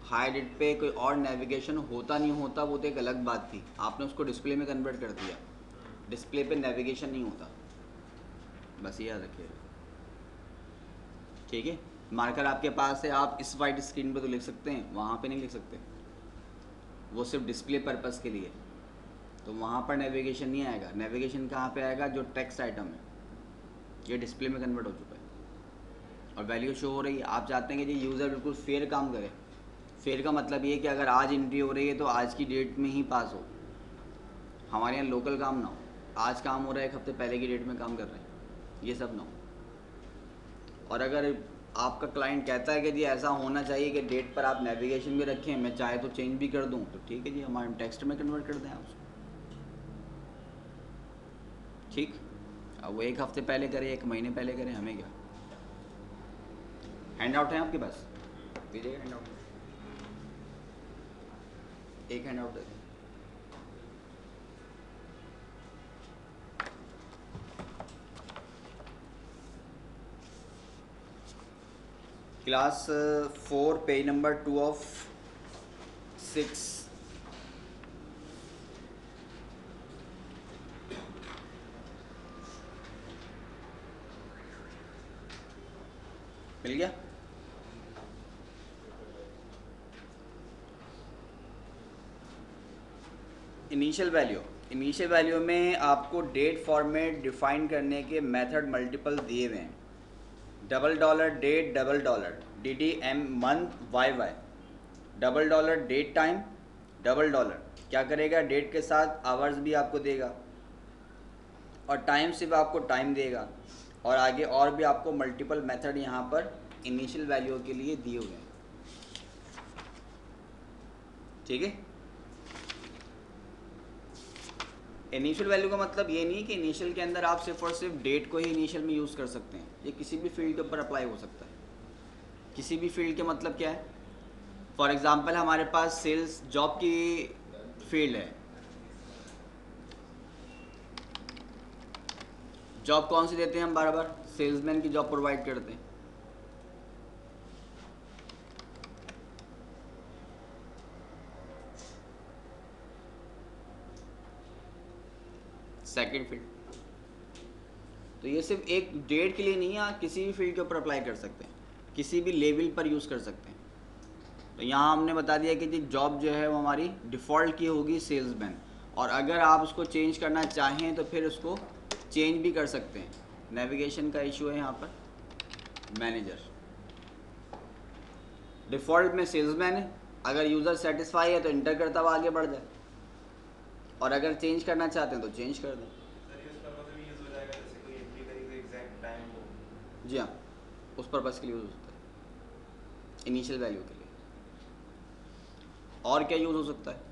हाई डेट पे कोई और नेविगेशन होता नहीं होता वो तो एक अलग बात थी, आपने उसको डिस्प्ले में कन्वर्ट कर दिया, डिस्प्ले पे नेविगेशन नहीं होता, बस ये याद रखिएगा। ठीक है, मार्कर आपके पास है, आप इस वाइट स्क्रीन पे तो लिख सकते हैं, वहाँ पे नहीं लिख सकते, वो सिर्फ डिस्प्ले पर्पस के लिए, तो वहाँ पर नेविगेशन नहीं आएगा। नेविगेशन कहाँ पे आएगा? जो टेक्स्ट आइटम है, ये डिस्प्ले में कन्वर्ट हो चुका है और वैल्यू शो हो रही है। आप चाहते हैं कि ये यूज़र बिल्कुल फेयर काम करे, फेल का मतलब ये कि अगर आज एंट्री हो रही है तो आज की डेट में ही पास हो। हमारे यहाँ लोकल काम ना हो, आज काम हो रहा है एक हफ्ते पहले की डेट में काम कर रहे हैं, ये सब ना हो। और अगर आपका क्लाइंट कहता है कि जी ऐसा होना चाहिए कि डेट पर आप नेविगेशन भी रखें, मैं चाहे तो चेंज भी कर दूं, तो ठीक है जी, हमारे टेक्स्ट में कन्वर्ट कर दें आप उसको। ठीक, अब वो एक हफ्ते पहले करें, एक महीने पहले करें, हमें क्या। हैंड आउट है आपके पास, दीजिएगा हैंड आउट, एक हैंड आउट दे दें। Class 4 page number 2 of 6। मिल गया? इनिशियल वैल्यू में आपको डेट फॉर्मेट डिफाइन करने के मेथड मल्टीपल दिए हुए हैं। $, Date, $, DDM month, YY, $, date time, $, क्या करेगा, डेट के साथ आवर्स भी आपको देगा और टाइम सिर्फ आपको टाइम देगा, और आगे और भी आपको मल्टीपल मेथड यहाँ पर इनिशियल वैल्यू के लिए दिए हुए हैं। ठीक है, इनिशियल वैल्यू का मतलब ये नहीं कि इनिशियल के अंदर आप सिर्फ और सिर्फ डेट को ही इनिशियल में यूज़ कर सकते हैं, ये किसी भी फील्ड के ऊपर अप्लाई हो सकता है। किसी भी फील्ड के मतलब क्या है, फॉर एग्जांपल हमारे पास सेल्स जॉब की फील्ड है, जॉब कौन सी देते हैं हम, बार बार सेल्समैन की जॉब प्रोवाइड करते हैं। सेकंड फील्ड, तो ये सिर्फ एक डेट के लिए नहीं है, आप किसी भी फील्ड के ऊपर अप्लाई कर सकते हैं, किसी भी लेवल पर यूज़ कर सकते हैं। तो यहाँ हमने बता दिया कि जी जॉब जो है वो हमारी डिफ़ॉल्ट की होगी सेल्समैन, और अगर आप उसको चेंज करना चाहें तो फिर उसको चेंज भी कर सकते हैं। नेविगेशन का इशू है यहाँ पर, मैनेजर डिफ़ॉल्ट में सेल्समैन है, अगर यूज़र सेटिस्फाई है तो इंटर करता हुआ आगे बढ़ जाए, और अगर चेंज करना चाहते हैं तो चेंज कर दें। जी हाँ, उस पर्पज़ के लिए यूज़ होता है, इनिशियल वैल्यू के लिए। और क्या यूज़ हो सकता है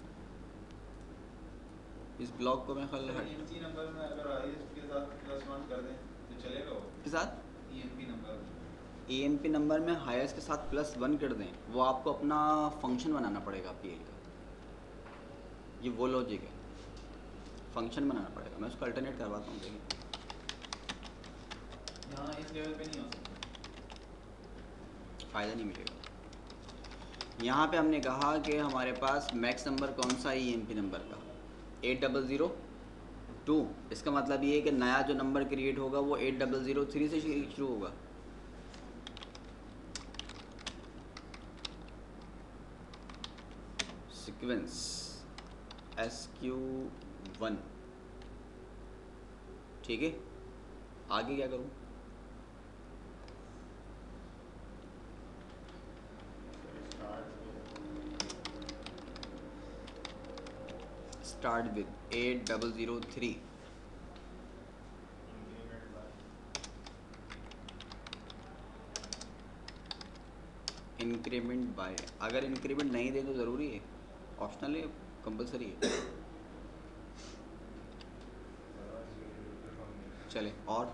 इस ब्लॉक को, मैं ख्याल EMP नंबर में अगर इसके साथ +1 कर दें तो चलेगा वो? के साथ EMP नंबर में हायर्स के साथ +1 कर दें, वो आपको अपना फंक्शन बनाना पड़ेगा PL का, ये वो लॉजिक है, फंक्शन बनाना पड़ेगा। मैं उसको अल्टरनेट करवाता हूँ, देखिए यहाँ इस लेवल पे नहीं हो सकता, फ़ायदा नहीं मिलेगा। यहाँ पे हमने कहा कि हमारे पास मैक्स नंबर कौन सा है EMP नंबर का, 8002। इसका मतलब ये है कि नया जो नंबर क्रिएट होगा वो 8003 से शुरू होगा। सीक्वेंस SQ1, ठीक है। आगे क्या करूँ, स्टार्ट विद 8003, इंक्रीमेंट बाय, अगर इंक्रीमेंट नहीं दे तो ज़रूरी है, ऑप्शनल है, कंपलसरी है। चले, और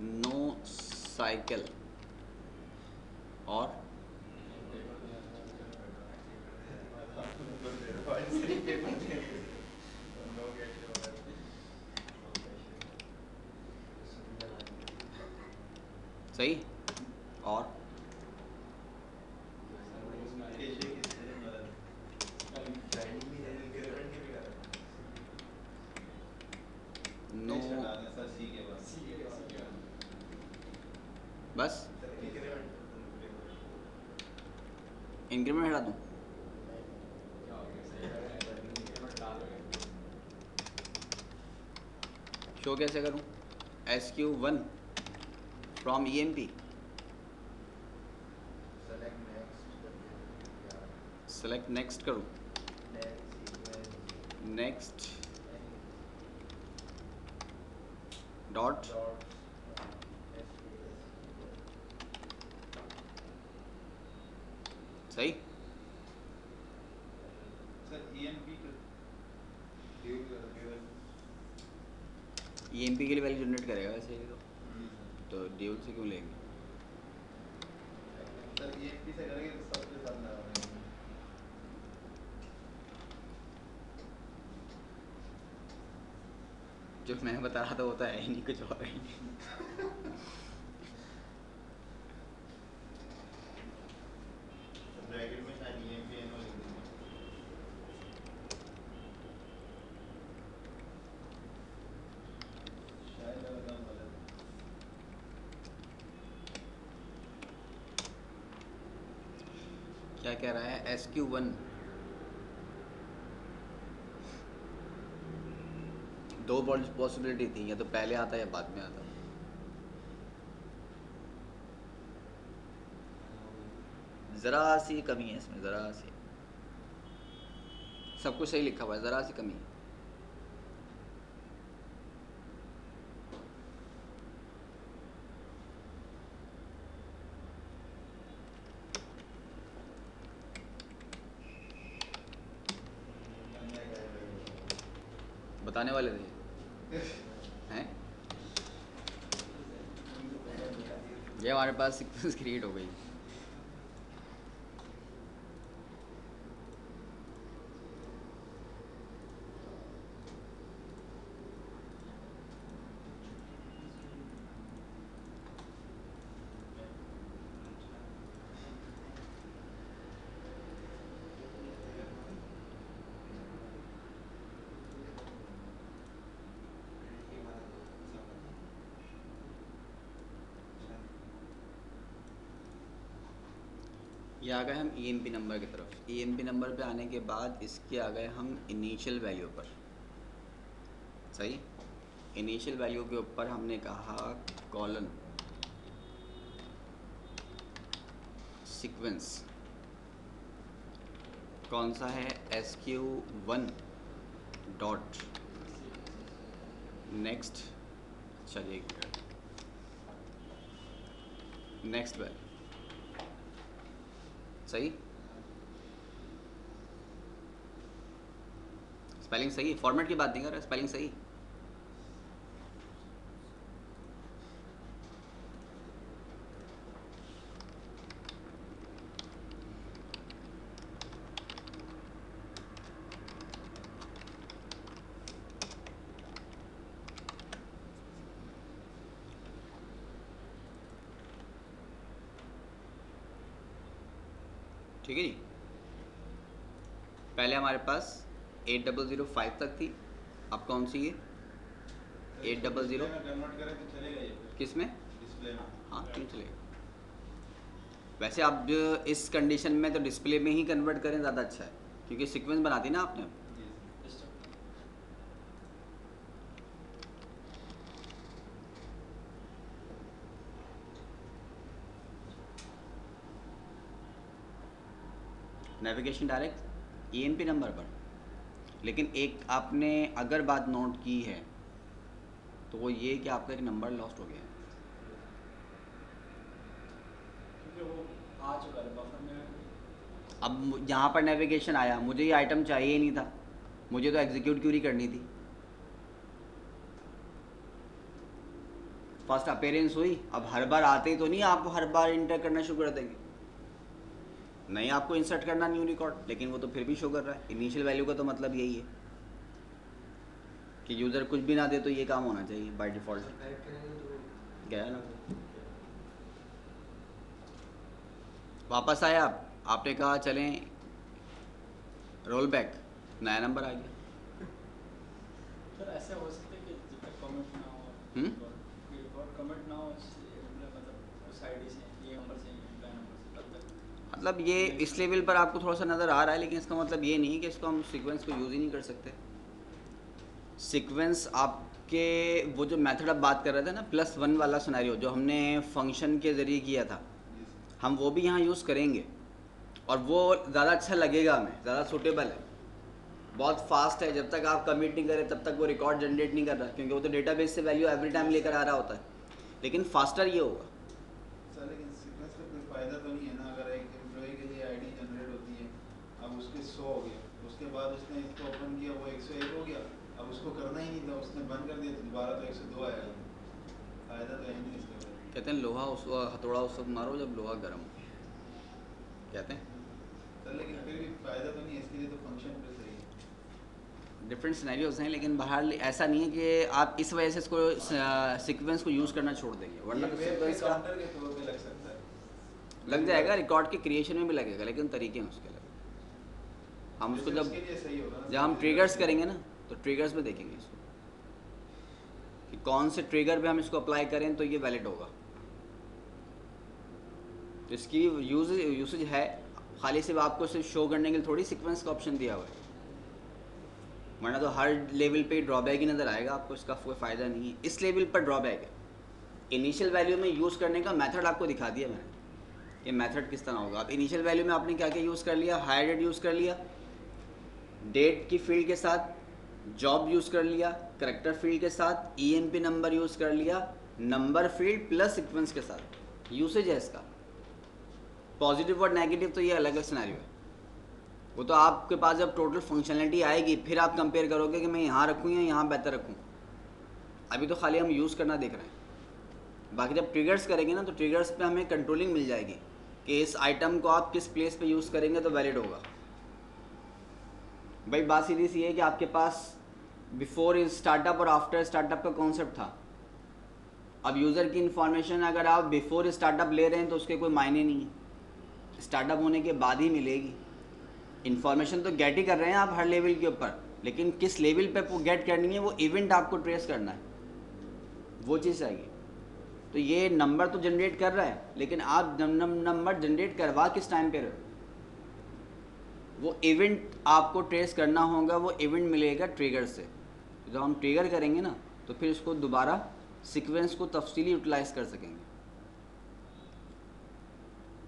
नो साइकिल, और सही, और नो, बस इंक्रीमेंट हटा दूँ, शो कैसे करूँ, SQ1 from EMP. Select next. Select next करूँ. Next sequence. Next Any dot dot. सही. सर EMP EMP के लिए वैल्यू जनरेट करेगा वैसे ही तो ड्यूल से क्यों लेंगे. सर EMP से करेंगे तो सबके साथ ना होगा. जो मैं बता रहा था वो तो है ही नहीं, कुछ और है. ब्रैकेट में शायद EMP एनो लिख देंगे. शायद मेरा नाम गलत है. क्या कह रहा है SQ1. दो पॉसिबिलिटी थी, या तो पहले आता या बाद में आता. ज़रा सी कमी है इसमें, ज़रा सी. सब कुछ सही लिखा हुआ है, ज़रा सी कमी है. बताने वाले थे हैं. ये हमारे पास सीक्वेंस क्रिएट हो गई. ये आ गए हम EMP नंबर की तरफ. EMP नंबर पे आने के बाद इसके आ गए हम इनिशियल वैल्यू पर. सही. इनिशियल वैल्यू के ऊपर हमने कहा कॉलन सीक्वेंस कौन सा है. SQ1 dot next. चलिए नेक्स्ट वैल्यू. सही. स्पेलिंग सही. फॉर्मेट की बात नहीं कर रहा, स्पेलिंग सही. ठीक है जी. पहले हमारे पास 8005 तक थी. अब कौन सी है 8000. कन्वर्ट करें तो चलेगा ये फिर किस में. डिस्प्ले में. हाँ क्यों चलेगा. वैसे आप जो इस कंडीशन में तो डिस्प्ले में ही कन्वर्ट करें ज़्यादा अच्छा है, क्योंकि सीक्वेंस बना दी ना आपने. जी sir. Navigation direct EMP number पर. लेकिन एक आपने अगर बात नोट की है तो वो ये कि आपका एक नंबर लॉस्ट हो गया है. क्योंकि वो आ चुका है बफर में. अब यहाँ पर नेविगेशन आया, मुझे ये आइटम चाहिए ही नहीं था, मुझे तो एग्जीक्यूट क्यूरी करनी थी. फर्स्ट अपेयरेंस हुई. अब हर बार आते ही तो नहीं आप हर बार इंटर करना शुरू कर देंगे. नहीं, आपको इंसर्ट करना न्यू रिकॉर्ड, लेकिन वो तो फिर भी शो कर रहा है. इनिशियल वैल्यू का तो मतलब यही है कि यूज़र कुछ भी ना दे तो ये काम होना चाहिए बाय डिफ़ॉल्ट. गया ना. वापस आए आप, आपने कहा चलें रोल बैक, नया नंबर आ गया. सर ऐसे हो सकता है कि जब तक कमेंट ना हो, रिकॉर्ड कमेंट ना हो, मतलब उस आईडी से ये नंबर से एम्प्लॉय नंबर से, तब तक मतलब ये इस लेवल पर आपको थोड़ा सा नज़र आ रहा है, लेकिन इसका मतलब ये नहीं कि इसको हम सीक्वेंस को यूज़ ही नहीं कर सकते. सीक्वेंस आप आपके वो जो मेथड आप बात कर रहे थे ना +1 वाला सिनेरियो जो हमने फंक्शन के ज़रिए किया था, हम वो भी यहाँ यूज़ करेंगे और वो ज़्यादा अच्छा लगेगा हमें, ज़्यादा सूटेबल है, बहुत फास्ट है। जब तक आप कमिट नहीं करें तब तक वो रिकॉर्ड जनरेट नहीं कर रहा, क्योंकि वो तो डेटाबेस से वैल्यू एवरी टाइम लेकर आ रहा होता है, लेकिन फास्टर ये होगा। सर लेकिन सीक्वेंस का कोई फायदा तो नहीं है ना, अगर एक एम्प्लॉय के लिए आईडी जनरेट होती है, अब उसके 100 हो गया, उसके बाद उसने इसको ओपन किया वो 101 हो गया, अब उसको करना ही नहीं था, उसने बंद कर दिया तो दोबारा तो 102 आएगा, फायदा तो है नहीं इसका। कहते हैं लोहा उस हथौड़ा उस वक्त मारो जब लोहा गर्म हो, कहते हैं। सर लेकिन फिर भी फायदा तो नहीं है, इसके लिए तो फंक्शन पे सही है। डिफरेंट सिनेरियोज हैं, लेकिन बहरहाल ऐसा नहीं है कि आप इस वजह से इसको सीक्वेंस को यूज़ करना छोड़ देंगे, वरना तो ये वेब पे सीक्वेंस का काउंटर के तौर पे लग सकता है। लग जाएगा, रिकॉर्ड के क्रिएशन में भी लगेगा, लेकिन तरीके हैं उसके अलग। हम उसको जैसे जब उसके लिए सही होगा ना, जब हम ट्रिगर्स करेंगे ना तो ट्रिगर्स में देखेंगे इसको कि कौन से ट्रिगर पे हम इसको अप्लाई करें तो ये वैलिड होगा। तो इसकी यूसेज है, खाली सिर्फ आपको सिर्फ शो करने के लिए थोड़ी सीक्वेंस का ऑप्शन दिया हुआ है, वरना तो हर लेवल पे ड्रॉबैक ही नज़र आएगा आपको, इसका कोई फ़ायदा नहीं है। इस लेवल पर ड्रॉबैक है। इनिशियल वैल्यू में यूज़ करने का मेथड आपको दिखा दिया मैंने, ये मेथड किस तरह होगा। अब इनिशियल वैल्यू में आपने क्या क्या यूज़ कर लिया, हायर डेट यूज़ कर लिया, डेट की फील्ड के साथ जॉब यूज़ कर लिया, करेक्टर फील्ड के साथ ईएमपी नंबर यूज़ कर लिया, नंबर फील्ड प्लस सीक्वेंस के साथ यूसेज है इसका। पॉजिटिव और नेगेटिव तो ये अलग अलग सिनेरियो है, वो तो आपके पास जब टोटल फंक्शनलिटी आएगी फिर आप कंपेयर करोगे कि मैं यहाँ रखूँ या यहाँ बेहतर रखूँ। अभी तो खाली हम यूज़ करना देख रहे हैं। बाकी जब ट्रिगर्स करेंगे ना तो ट्रिगर्स पे हमें कंट्रोलिंग मिल जाएगी कि इस आइटम को आप किस प्लेस पे यूज़ करेंगे तो वैलिड होगा। भाई बात सीधी सी है कि आपके पास बिफोर स्टार्टअप और आफ्टर स्टार्टअप का कॉन्सेप्ट था। अब यूज़र की इन्फॉर्मेशन अगर आप बिफोर स्टार्टअप ले रहे हैं तो उसके कोई मायने नहीं है, स्टार्टअप होने के बाद ही मिलेगी। इन्फॉर्मेशन तो गेट ही कर रहे हैं आप हर लेवल के ऊपर, लेकिन किस लेवल पे वो गेट करनी है वो इवेंट आपको ट्रेस करना है, वो चीज़ चाहिए। तो ये नंबर तो जनरेट कर रहा है, लेकिन आप नंबर जनरेट करवा किस टाइम पे रहे, वो इवेंट आपको ट्रेस करना होगा। वो इवेंट मिलेगा ट्रिगर से। जब हम ट्रिगर करेंगे ना तो फिर इसको दोबारा सीक्वेंस को तफसीली यूटिलाइज कर सकेंगे।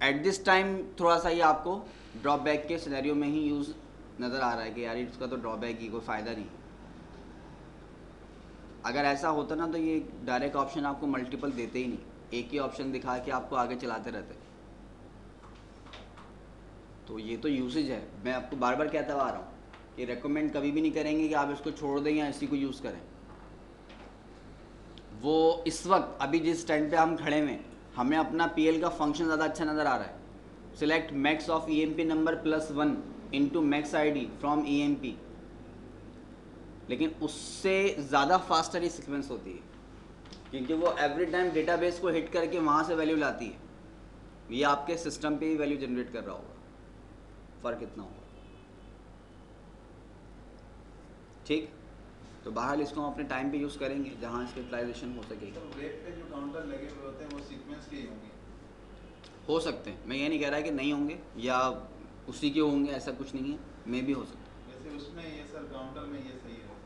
एट दिस टाइम थोड़ा सा ये आपको ड्रॉबैक के सिनेरियो में ही यूज़ नज़र आ रहा है कि यार इसका तो ड्रॉबैक ही, कोई फ़ायदा नहीं। अगर ऐसा होता ना तो ये डायरेक्ट ऑप्शन आपको मल्टीपल देते ही नहीं, एक ही ऑप्शन दिखा के आपको आगे चलाते रहते। तो ये तो यूसेज है, मैं आपको बार बार कहता आ रहा हूँ कि रेकमेंड कभी भी नहीं करेंगे कि आप इसको छोड़ दें या इसी को यूज़ करें। वो इस वक्त अभी जिस टाइम पे हम खड़े हुए हमें अपना पीएल का फंक्शन ज़्यादा अच्छा नज़र आ रहा है। Select max of EMP number +1 into max ID from EMP, लेकिन उससे ज़्यादा फास्टर ही सीक्वेंस होती है, क्योंकि वो एवरी टाइम डेटाबेस को हिट करके वहाँ से वैल्यू लाती है। ये आपके सिस्टम पे ही वैल्यू जनरेट कर रहा होगा, फ़र्क इतना होगा। ठीक, तो बहरहाल इसको हम अपने टाइम पे यूज़ करेंगे जहाँ इसकी यूटिलाइजेशन हो सकेगी। तो वेब पे जो काउंटर लगे हुए होते हैं वो सीक्वेंस के ही होंगे? हो सकते हैं, मैं ये नहीं कह रहा कि नहीं होंगे या उसी के होंगे, ऐसा कुछ नहीं है, मे भी हो सकता है। वैसे उसमें ये सर काउंटर में ये सही है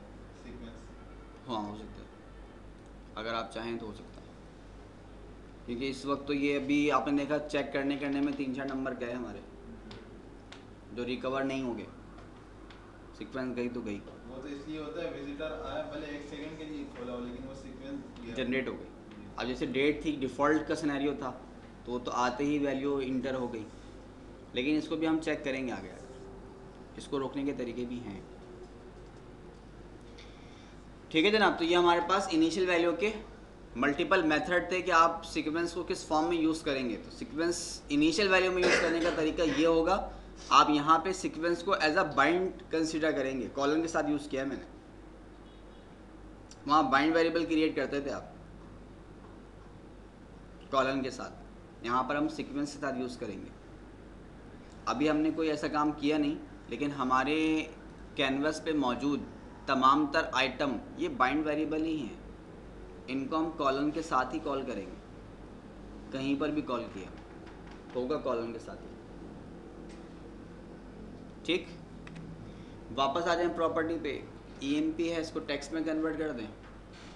सीक्वेंस? हाँ हो सकता है, अगर आप चाहें तो हो सकता है, क्योंकि इस वक्त तो ये अभी आपने देखा चेक करने में 3-4 नंबर गए हमारे जो रिकवर नहीं हो गए, सीक्वेंस गई तो गई, वो तो इसलिए होता है विजिटर आया भले 1 सेकंड के लिए खोला हो लेकिन वो सीक्वेंस जनरेट हो गई। अब जैसे डेट थी, डिफ़ॉल्ट का सिनेरियो था तो आते ही वैल्यू इंटर हो गई, लेकिन इसको भी हम चेक करेंगे आगे, इसको रोकने के तरीके भी हैं। ठीक है जनाब, तो ये हमारे पास इनिशियल वैल्यू के मल्टीपल मेथड थे कि आप सीक्वेंस को किस फॉर्म में यूज़ करेंगे। तो सीक्वेंस इनिशियल वैल्यू में यूज़ करने का तरीका ये होगा, आप यहाँ पे सीक्वेंस को एज अ बाइंड कंसीडर करेंगे। कॉलन के साथ यूज़ किया है मैंने, वहाँ बाइंड वेरिएबल क्रिएट करते थे आप कॉलन के साथ, यहाँ पर हम सीक्वेंस के साथ यूज़ करेंगे। अभी हमने कोई ऐसा काम किया नहीं, लेकिन हमारे कैनवस पे मौजूद तमाम तर आइटम ये बाइंड वेरिएबल ही हैं, इनको हम कॉलन के साथ ही कॉल करेंगे। कहीं पर भी कॉल किया होगा कॉलन के साथ ही। ठीक, वापस आ जाएं प्रॉपर्टी पे। ईएमपी है, इसको टेक्स्ट में कन्वर्ट कर दें।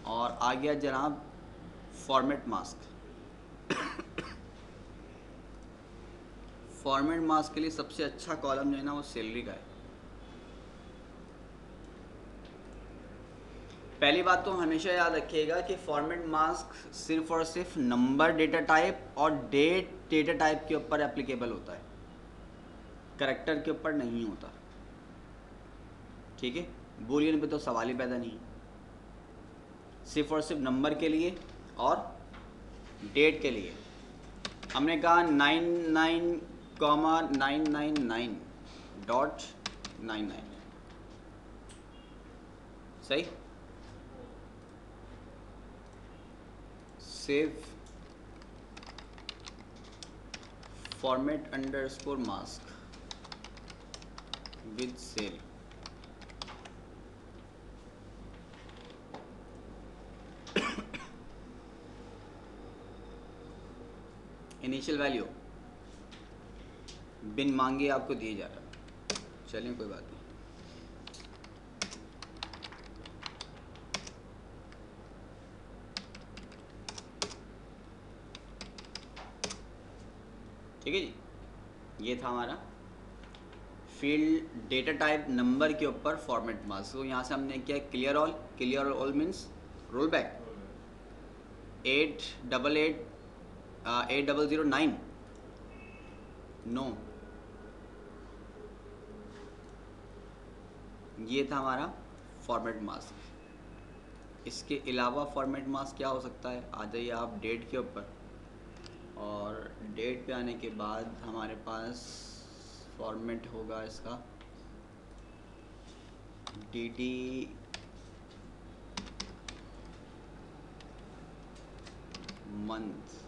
और आ गया जनाब फॉर्मेट मास्क। फॉर्मेट मास्क के लिए सबसे अच्छा कॉलम जो है ना वो सैलरी का है। पहली बात तो हमेशा याद रखिएगा कि फॉर्मेट मास्क सिर्फ और सिर्फ नंबर डेटा टाइप और डेट डेटा टाइप के ऊपर एप्लीकेबल होता है, करैक्टर के ऊपर नहीं होता। ठीक है, बूलियन पे तो सवाल ही पैदा नहीं, सिर्फ और सिर्फ नंबर के लिए और डेट के लिए। हमने कहा 99,999.99 सही। Save format underscore mask with cell. Initial value बिन मांगे आपको दिए जा रहा है, चलिए कोई बात नहीं। ठीक है जी, ये था हमारा फील्ड डेटा टाइप नंबर के ऊपर फॉर्मेट मास्क। तो यहाँ से हमने क्या clear all, clear all means roll back 8009 no, ये था हमारा फॉर्मेट मास्क। इसके अलावा फॉर्मेट मास्क क्या हो सकता है, आ जाइए आप डेट के ऊपर, और डेट पे आने के बाद हमारे पास फॉर्मेट होगा इसका dd मंथ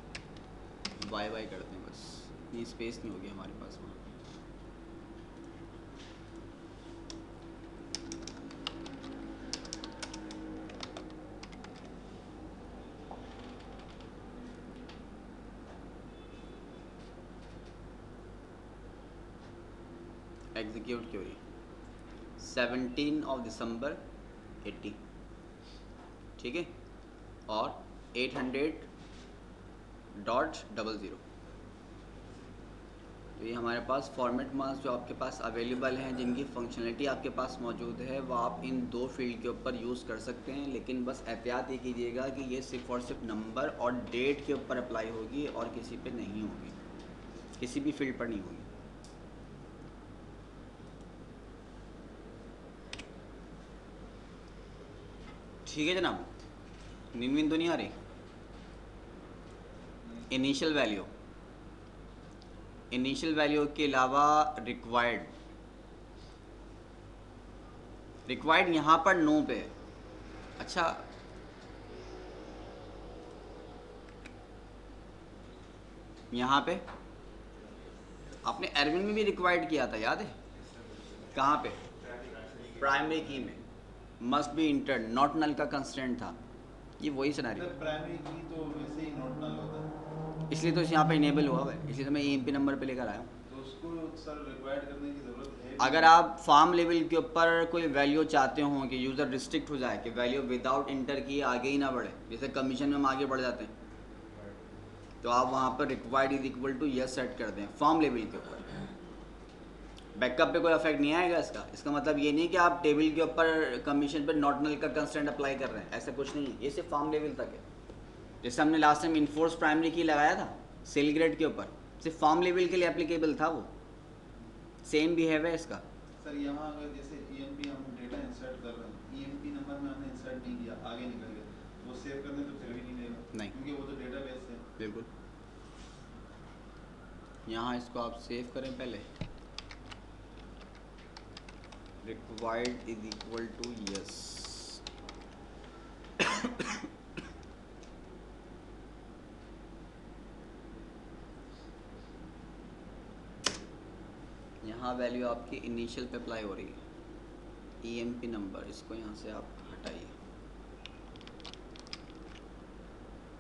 वाई करते हैं बस, ये स्पेस नहीं होगी हमारे पास वहाँ। एग्जीक्यूट क्वेरी 17 ऑफ दिसंबर 80, ठीक है, और 800.00। तो ये हमारे पास फॉर्मेट मास्क जो आपके पास अवेलेबल हैं, जिनकी फंक्शनलिटी आपके पास मौजूद है, वो आप इन दो फील्ड के ऊपर यूज़ कर सकते हैं। लेकिन बस एहतियात ये कीजिएगा कि ये सिर्फ और सिर्फ नंबर और डेट के ऊपर अप्लाई होगी और किसी पे नहीं होगी, किसी भी फील्ड पर नहीं होगी। ठीक है जनाब, नींद तो नहीं आ रही। इनिशियल वैल्यू, इनिशियल वैल्यू के अलावा रिक्वायर्ड यहाँ पर नो पे। अच्छा, यहाँ पे आपने एडमिन में भी रिक्वायर्ड किया था, याद है? कहाँ पे? प्राइमरी की में must be entered, not null का कंस्ट्रेंट था। ये वही सिनेरियो, प्राइमरी की तो वैसे ही नॉट नल होता है, इसलिए तो यहाँ पे इनेबल हुआ है, इसलिए तो मैं EMP नंबर पे लेकर आया हूँ। तो उसको सर रिक्वायर्ड करने की ज़रूरत है। अगर आप फार्म लेवल के ऊपर कोई वैल्यू चाहते हो कि यूज़र रिस्ट्रिक्ट हो जाए, कि वैल्यू विदाउट इंटर किए आगे ही ना बढ़े, जैसे कमीशन में हम आगे बढ़ जाते हैं, तो आप वहाँ पर required is equal to yes set कर दें फार्म लेवल के ऊपर। बैकअप पे कोई इफेक्ट नहीं आएगा इसका मतलब ये नहीं कि आप टेबल के ऊपर कमीशन पे नॉट नल का कंस्ट्रेंट अप्लाई कर रहे हैं, ऐसा कुछ नहीं है। ये सिर्फ फार्म लेवल तक है। जैसे हमने लास्ट टाइम इन्फोर्स प्राइमरी की लगाया था सेल ग्रेड के ऊपर, सिर्फ फार्म लेवल के लिए एप्लीकेबल था, वो सेम बिहेव है इसका। सर यहाँ अगर जैसे EMP हम डेटा इंसर्ट कर रहे हैं, EMP नंबर में हमने इंसर्ट नहीं किया, आगे निकल गया, वो सेव करने तो फिर भी नहीं देगा, नहीं, क्योंकि वो तो डेटाबेस है। बिल्कुल। यहाँ इसको आप सेव करें पहले, required is equal to yes. यहाँ वैल्यू आपकी इनिशियल पे अप्लाई हो रही है, EMP नंबर, इसको यहाँ से आप हटाइए।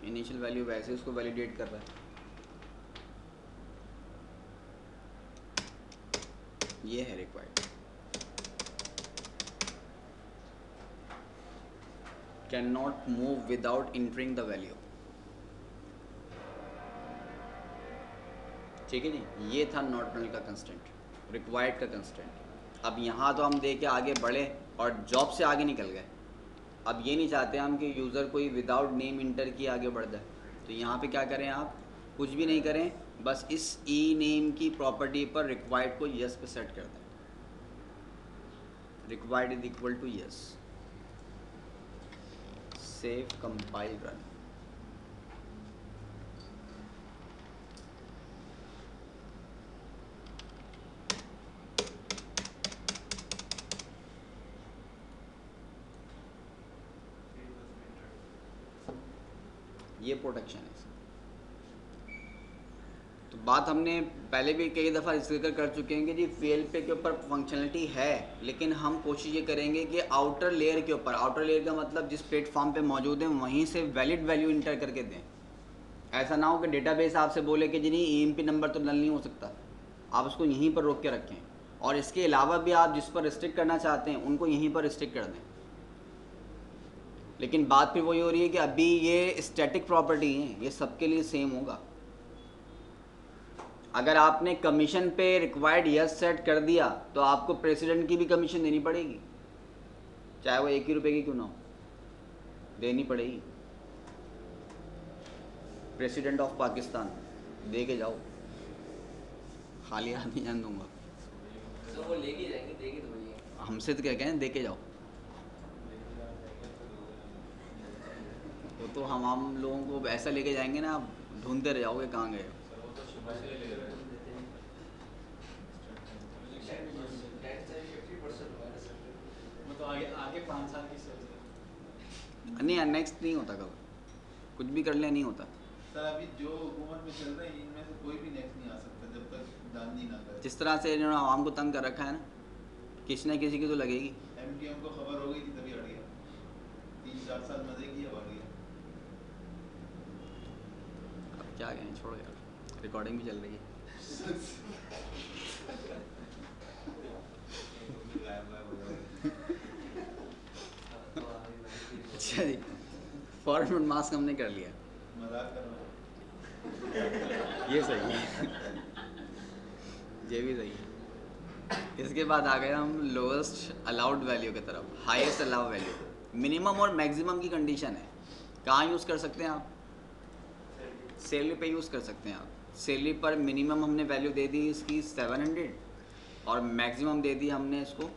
इनिशियल वैल्यू वैसे उसको वैलिडेट कर रहा है, ये है required. Can not move without entering the value. ठीक है जी, ये था नॉट नल का कंस्टेंट, रिक्वायर्ड का कंस्टेंट। अब यहाँ तो हम दे के आगे बढ़े और जॉब से आगे निकल गए। अब ये नहीं चाहते हम कि यूज़र कोई विदाउट नेम इंटर किए आगे बढ़ जाए, तो यहाँ पे क्या करें, आप कुछ भी नहीं करें, बस इस ई नेम की प्रॉपर्टी पर रिक्वायर्ड को यस पे सेट कर दें। Required is equal to yes, save, compile, run. ये प्रोटेक्शन है। तो बात हमने पहले भी कई दफ़ा जिक्र कर चुके हैं कि जी फेल पे के ऊपर फंक्शनलिटी है, लेकिन हम कोशिश ये करेंगे कि आउटर लेयर के ऊपर, आउटर लेयर का मतलब जिस प्लेटफॉर्म पे मौजूद है वहीं से वैलिड वैल्यू इंटर करके दें। ऐसा ना हो कि डेटाबेस आपसे बोले कि जी नहीं EMP नंबर तो नल नहीं हो सकता, आप उसको यहीं पर रोक के रखें, और इसके अलावा भी आप जिस पर रिस्ट्रिक्ट करना चाहते हैं उनको यहीं पर रिस्ट्रिक्ट कर दें। लेकिन बात फिर वही हो रही है कि अभी ये स्टैटिक प्रॉपर्टी हैं, ये सबके लिए सेम होगा। अगर आपने कमीशन पे रिक्वायर्ड यस सेट कर दिया तो आपको प्रेसिडेंट की भी कमीशन देनी पड़ेगी, चाहे वो 1 ही रुपये की क्यों ना हो, देनी पड़ेगी। प्रेसिडेंट ऑफ पाकिस्तान दे के जाओ, खाली हाथ नहीं जान दूंगा। सर वो लेके जाएंगे, देंगे तो भैया हमसे तो क्या कहें, दे के जाओ। तो हम लोगों को ऐसा लेके जाएंगे ना, आप ढूंढते रह जाओगे कहाँ गए। वो तो आगे 5 साल की सोच है। नहीं, नेक्स्ट नहीं होता, कब कुछ भी कर ले नहीं होता। सर अभी जो हुकूमत में चल रहे हैं इनमें से कोई भी नेक्स्ट नहीं आ सकता जब तक गांधी ना करे। जिस तरह से इन्होंने आवाम को तंग कर रखा है ना, किसी न किसी की तो लगेगी। MTM को खबर हो गई थी तभी हट गया, 3-4 साल मजे किए भाग गया। अब क्या कहें, छोड़ो यार, रिकॉर्डिंग भी चल रही है। अच्छा जी, फॉरवर्ड मास्क हमने कर लिया, मजाक कर रहा हूँ। ये सही है, ये भी सही है। इसके बाद आ गए हम लोएस्ट अलाउड वैल्यू की तरफ, हाईएस्ट अलाउड वैल्यू। मिनिमम और मैक्सिमम की कंडीशन है, कहाँ यूज़ कर सकते हैं आप, सैलरी पे यूज़ कर सकते हैं आप। सैलरी पर मिनिमम हमने वैल्यू दे दी इसकी 700 और मैक्सिमम दे दी हमने इसको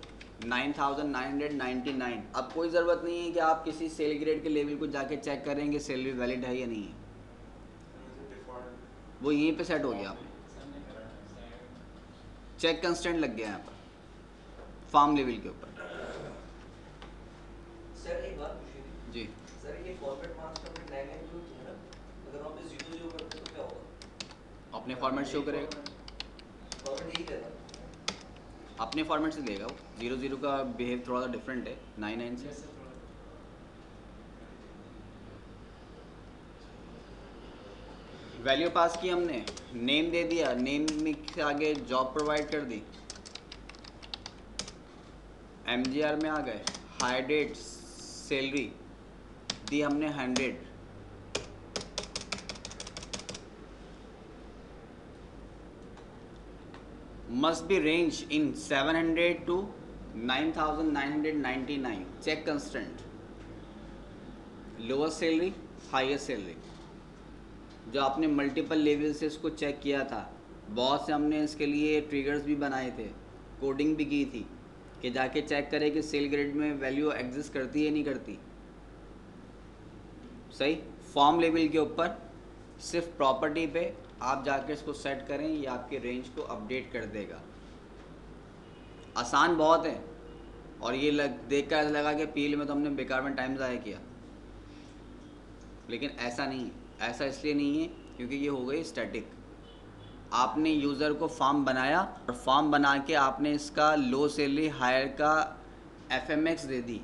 9,999। अब कोई ज़रूरत नहीं है कि आप किसी सेल ग्रेड के लेवल को जाके चेक करें कि सैलरी वैलिड है या नहीं है, वो यहीं पे सेट हो गया। आपने चेक कंस्टेंट लग गया यहाँ पर फार्म लेवल के ऊपर। सर एक बात पूछी थी जी सर, ये फॉर्मेट मार्क्स का 99 जो है ना, अगर वहाँ पे 0 करते हैं तो क्या होगा? अपने फॉर्मेट शो करेगा, फॉर्मेट यही रहता है। अपने फॉर्मेट से देगा वो। 00 का बिहेव थोड़ा सा डिफरेंट है 99 से। जैसे थोड़ा वैल्यू पास की हमने, नेम दे दिया, नेम में से आगे जॉब प्रोवाइड कर दी, MGR में आ गए, हायर डेट सैलरी दी हमने 100, must be range in 700 to 9,999 check constant, lower salary higher salary. जो आपने मल्टीपल लेवल से इसको चेक किया था, बहुत से हमने इसके लिए ट्रिगर्स भी बनाए थे, कोडिंग भी की थी कि जाके चेक करें कि सेल ग्रेड में वैल्यू एग्जिस्ट करती है नहीं करती। सही, फॉर्म लेवल के ऊपर सिर्फ प्रॉपर्टी पे आप जाकर इसको सेट करें, ये आपके रेंज को अपडेट कर देगा। आसान बहुत है, और ये देख कर ऐसा लगा कि पील में तो हमने बेकार में टाइम ज़ाया किया, लेकिन ऐसा नहीं है। ऐसा इसलिए नहीं है क्योंकि ये हो गई स्टैटिक। आपने यूज़र को फॉर्म बनाया और फॉर्म बना के आपने इसका लो सैलरी हायर का FMX दे दी,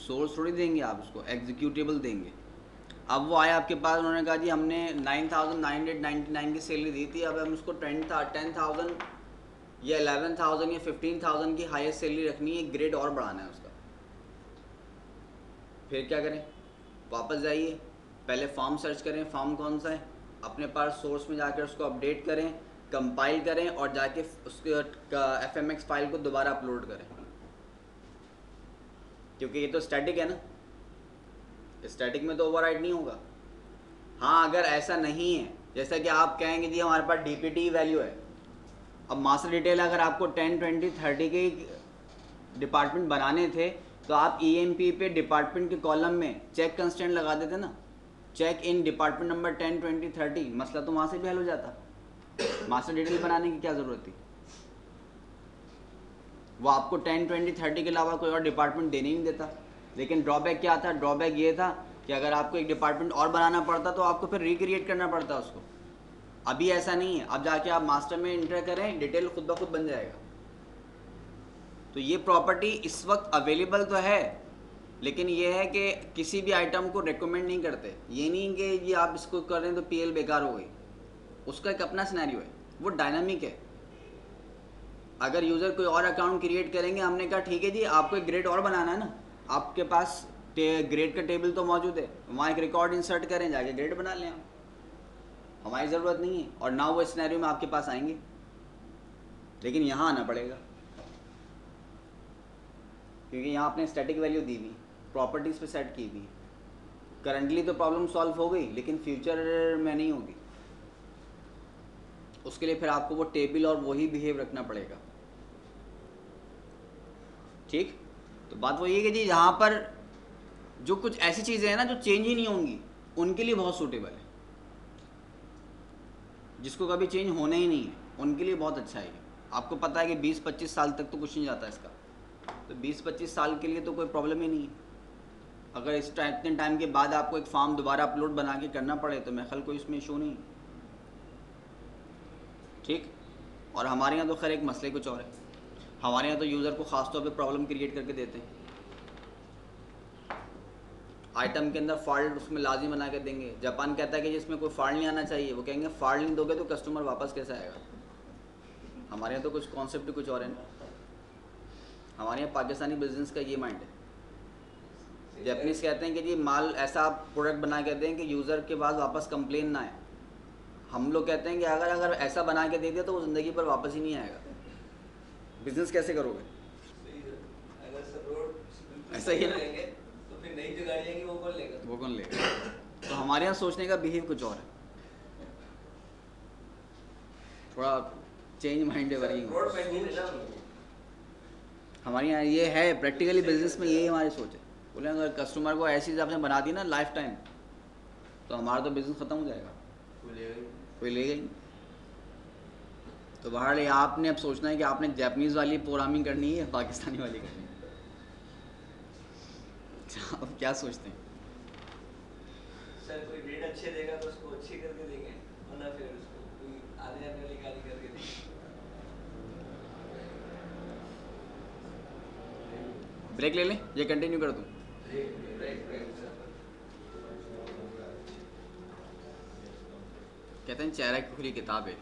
सोर्स थोड़ी देंगे आप उसको, एग्जीक्यूटेबल देंगे। अब वो आया आपके पास, उन्होंने कहा जी हमने 9,999 की सैलरी दी थी, अब हम उसको 10,000 या 11,000 या 15,000 की हाईएस्ट सैलरी रखनी है, ग्रेड और बढ़ाना है उसका। फिर क्या करें, वापस जाइए, पहले फॉर्म सर्च करें, फॉर्म कौन सा है, अपने पास सोर्स में जाकर उसको अपडेट करें, कंपाइल करें और जाके उसके FMX फाइल को दोबारा अपलोड करें, क्योंकि ये तो स्टैटिक है ना, स्टैटिक में तो ओवरराइड नहीं होगा। हाँ, अगर ऐसा नहीं है, जैसा कि आप कहेंगे जी हमारे पास DPT वैल्यू है, अब मास्टर डिटेल अगर आपको 10, 20, 30 के डिपार्टमेंट बनाने थे तो आप EMP पे डिपार्टमेंट के कॉलम में चेक कंस्टेंट लगा देते ना, चेक इन डिपार्टमेंट नंबर 10, 20, 30, मसला तो वहाँ से भी हल हो जाता। मास्टर डिटेल बनाने की क्या ज़रूरत थी, वो आपको 10, 20, 30 के अलावा कोई और डिपार्टमेंट देने ही नहीं देता। लेकिन ड्रॉबैक क्या था, ड्रॉबैक ये था कि अगर आपको एक डिपार्टमेंट और बनाना पड़ता तो आपको फिर रिक्रिएट करना पड़ता उसको। अभी ऐसा नहीं है, अब जाके आप मास्टर में इंटर करें, डिटेल खुद ब खुद बन जाएगा। तो ये प्रॉपर्टी इस वक्त अवेलेबल तो है, लेकिन ये है कि किसी भी आइटम को रेकमेंड नहीं करते। ये नहीं कि ये आप इसको करें तो PL बेकार हो गई, उसका एक अपना सिनेरियो है, वो डायनामिक है। अगर यूज़र कोई और अकाउंट क्रिएट करेंगे, हमने कहा ठीक है जी आपको एक ग्रेड और बनाना है ना, आपके पास ग्रेड का टेबल तो मौजूद है, वहाँ एक रिकॉर्ड इंसर्ट करें, जाके ग्रेड बना लें, हमारी ज़रूरत नहीं है। और ना वो सिनेरियो में आपके पास आएंगे, लेकिन यहाँ आना पड़ेगा क्योंकि यहाँ आपने स्टैटिक वैल्यू दी हुई, प्रॉपर्टीज़ पे सेट की हुई। करंटली तो प्रॉब्लम सॉल्व हो गई, लेकिन फ्यूचर में नहीं होगी, उसके लिए फिर आपको वो टेबल और वही बिहेव रखना पड़ेगा। ठीक, तो बात वही है कि जी यहाँ पर जो कुछ ऐसी चीज़ें हैं ना जो चेंज ही नहीं होंगी, उनके लिए बहुत सूटेबल है। जिसको कभी चेंज होना ही नहीं है उनके लिए बहुत अच्छा है। आपको पता है कि 20-25 साल तक तो कुछ नहीं जाता इसका, तो 20-25 साल के लिए तो कोई प्रॉब्लम ही नहीं है। अगर इस इतने टाइम के बाद आपको एक फॉर्म दोबारा अपलोड बना के करना पड़े तो मैं ख्याल कोई इसमें इशू नहीं। ठीक, और हमारे यहाँ तो खैर एक मसले कुछ और है, हमारे यहाँ तो यूज़र को ख़ास तौर पे प्रॉब्लम क्रिएट करके देते हैं। आइटम के अंदर फॉल्ट उसमें लाजिम बना के देंगे। जापान कहता है कि जिसमें कोई फॉल्ट नहीं आना चाहिए, वो कहेंगे फॉल्ट नहीं दोगे तो कस्टमर वापस कैसे आएगा। हमारे यहाँ तो कुछ कॉन्सेप्ट कुछ और है ना, हमारे यहाँ पाकिस्तानी बिजनेस का ये माइंड है। जापानीज कहते हैं कि जी माल ऐसा प्रोडक्ट बना के दें कि यूज़र के पास वापस कंप्लेन ना आए। हम लोग कहते हैं कि अगर ऐसा बना के दे दिया तो वो ज़िंदगी पर वापस ही नहीं आएगा। बिजनेस कैसे करोगे, अगर सब रोड ऐसा ही है ना, तो फिर नई जो गाड़ी आएगी वो कौन लेगा? वो कौन लेगा। तो हमारे यहाँ सोचने का बिहेव कुछ और है, थोड़ा चेंज माइंड है वर्किंग। रोड पेंटिंग है ना, हमारे यहाँ ये है प्रैक्टिकली बिजनेस में यही हमारी सोच है। बोले अगर कस्टमर को ऐसी आपने बना दी ना लाइफ टाइम, तो हमारा तो बिजनेस ख़त्म हो जाएगा, कोई लेगा ही नहीं। तो बाहर आपने अब सोचना है कि आपने जापानीज़ वाली प्रोग्रामिंग करनी है या पाकिस्तानी वाली करनी है। आप क्या सोचते हैं? सर कोई रेट अच्छे देगा तो उसको अच्छे करके देंगे, वरना फिर उसको कोई आधे आधे वाली गाड़ी करके देंगे। ब्रेक ले लें ये कंटिन्यू कर दूँ? कहते हैं चेहरा की खुली किताब है।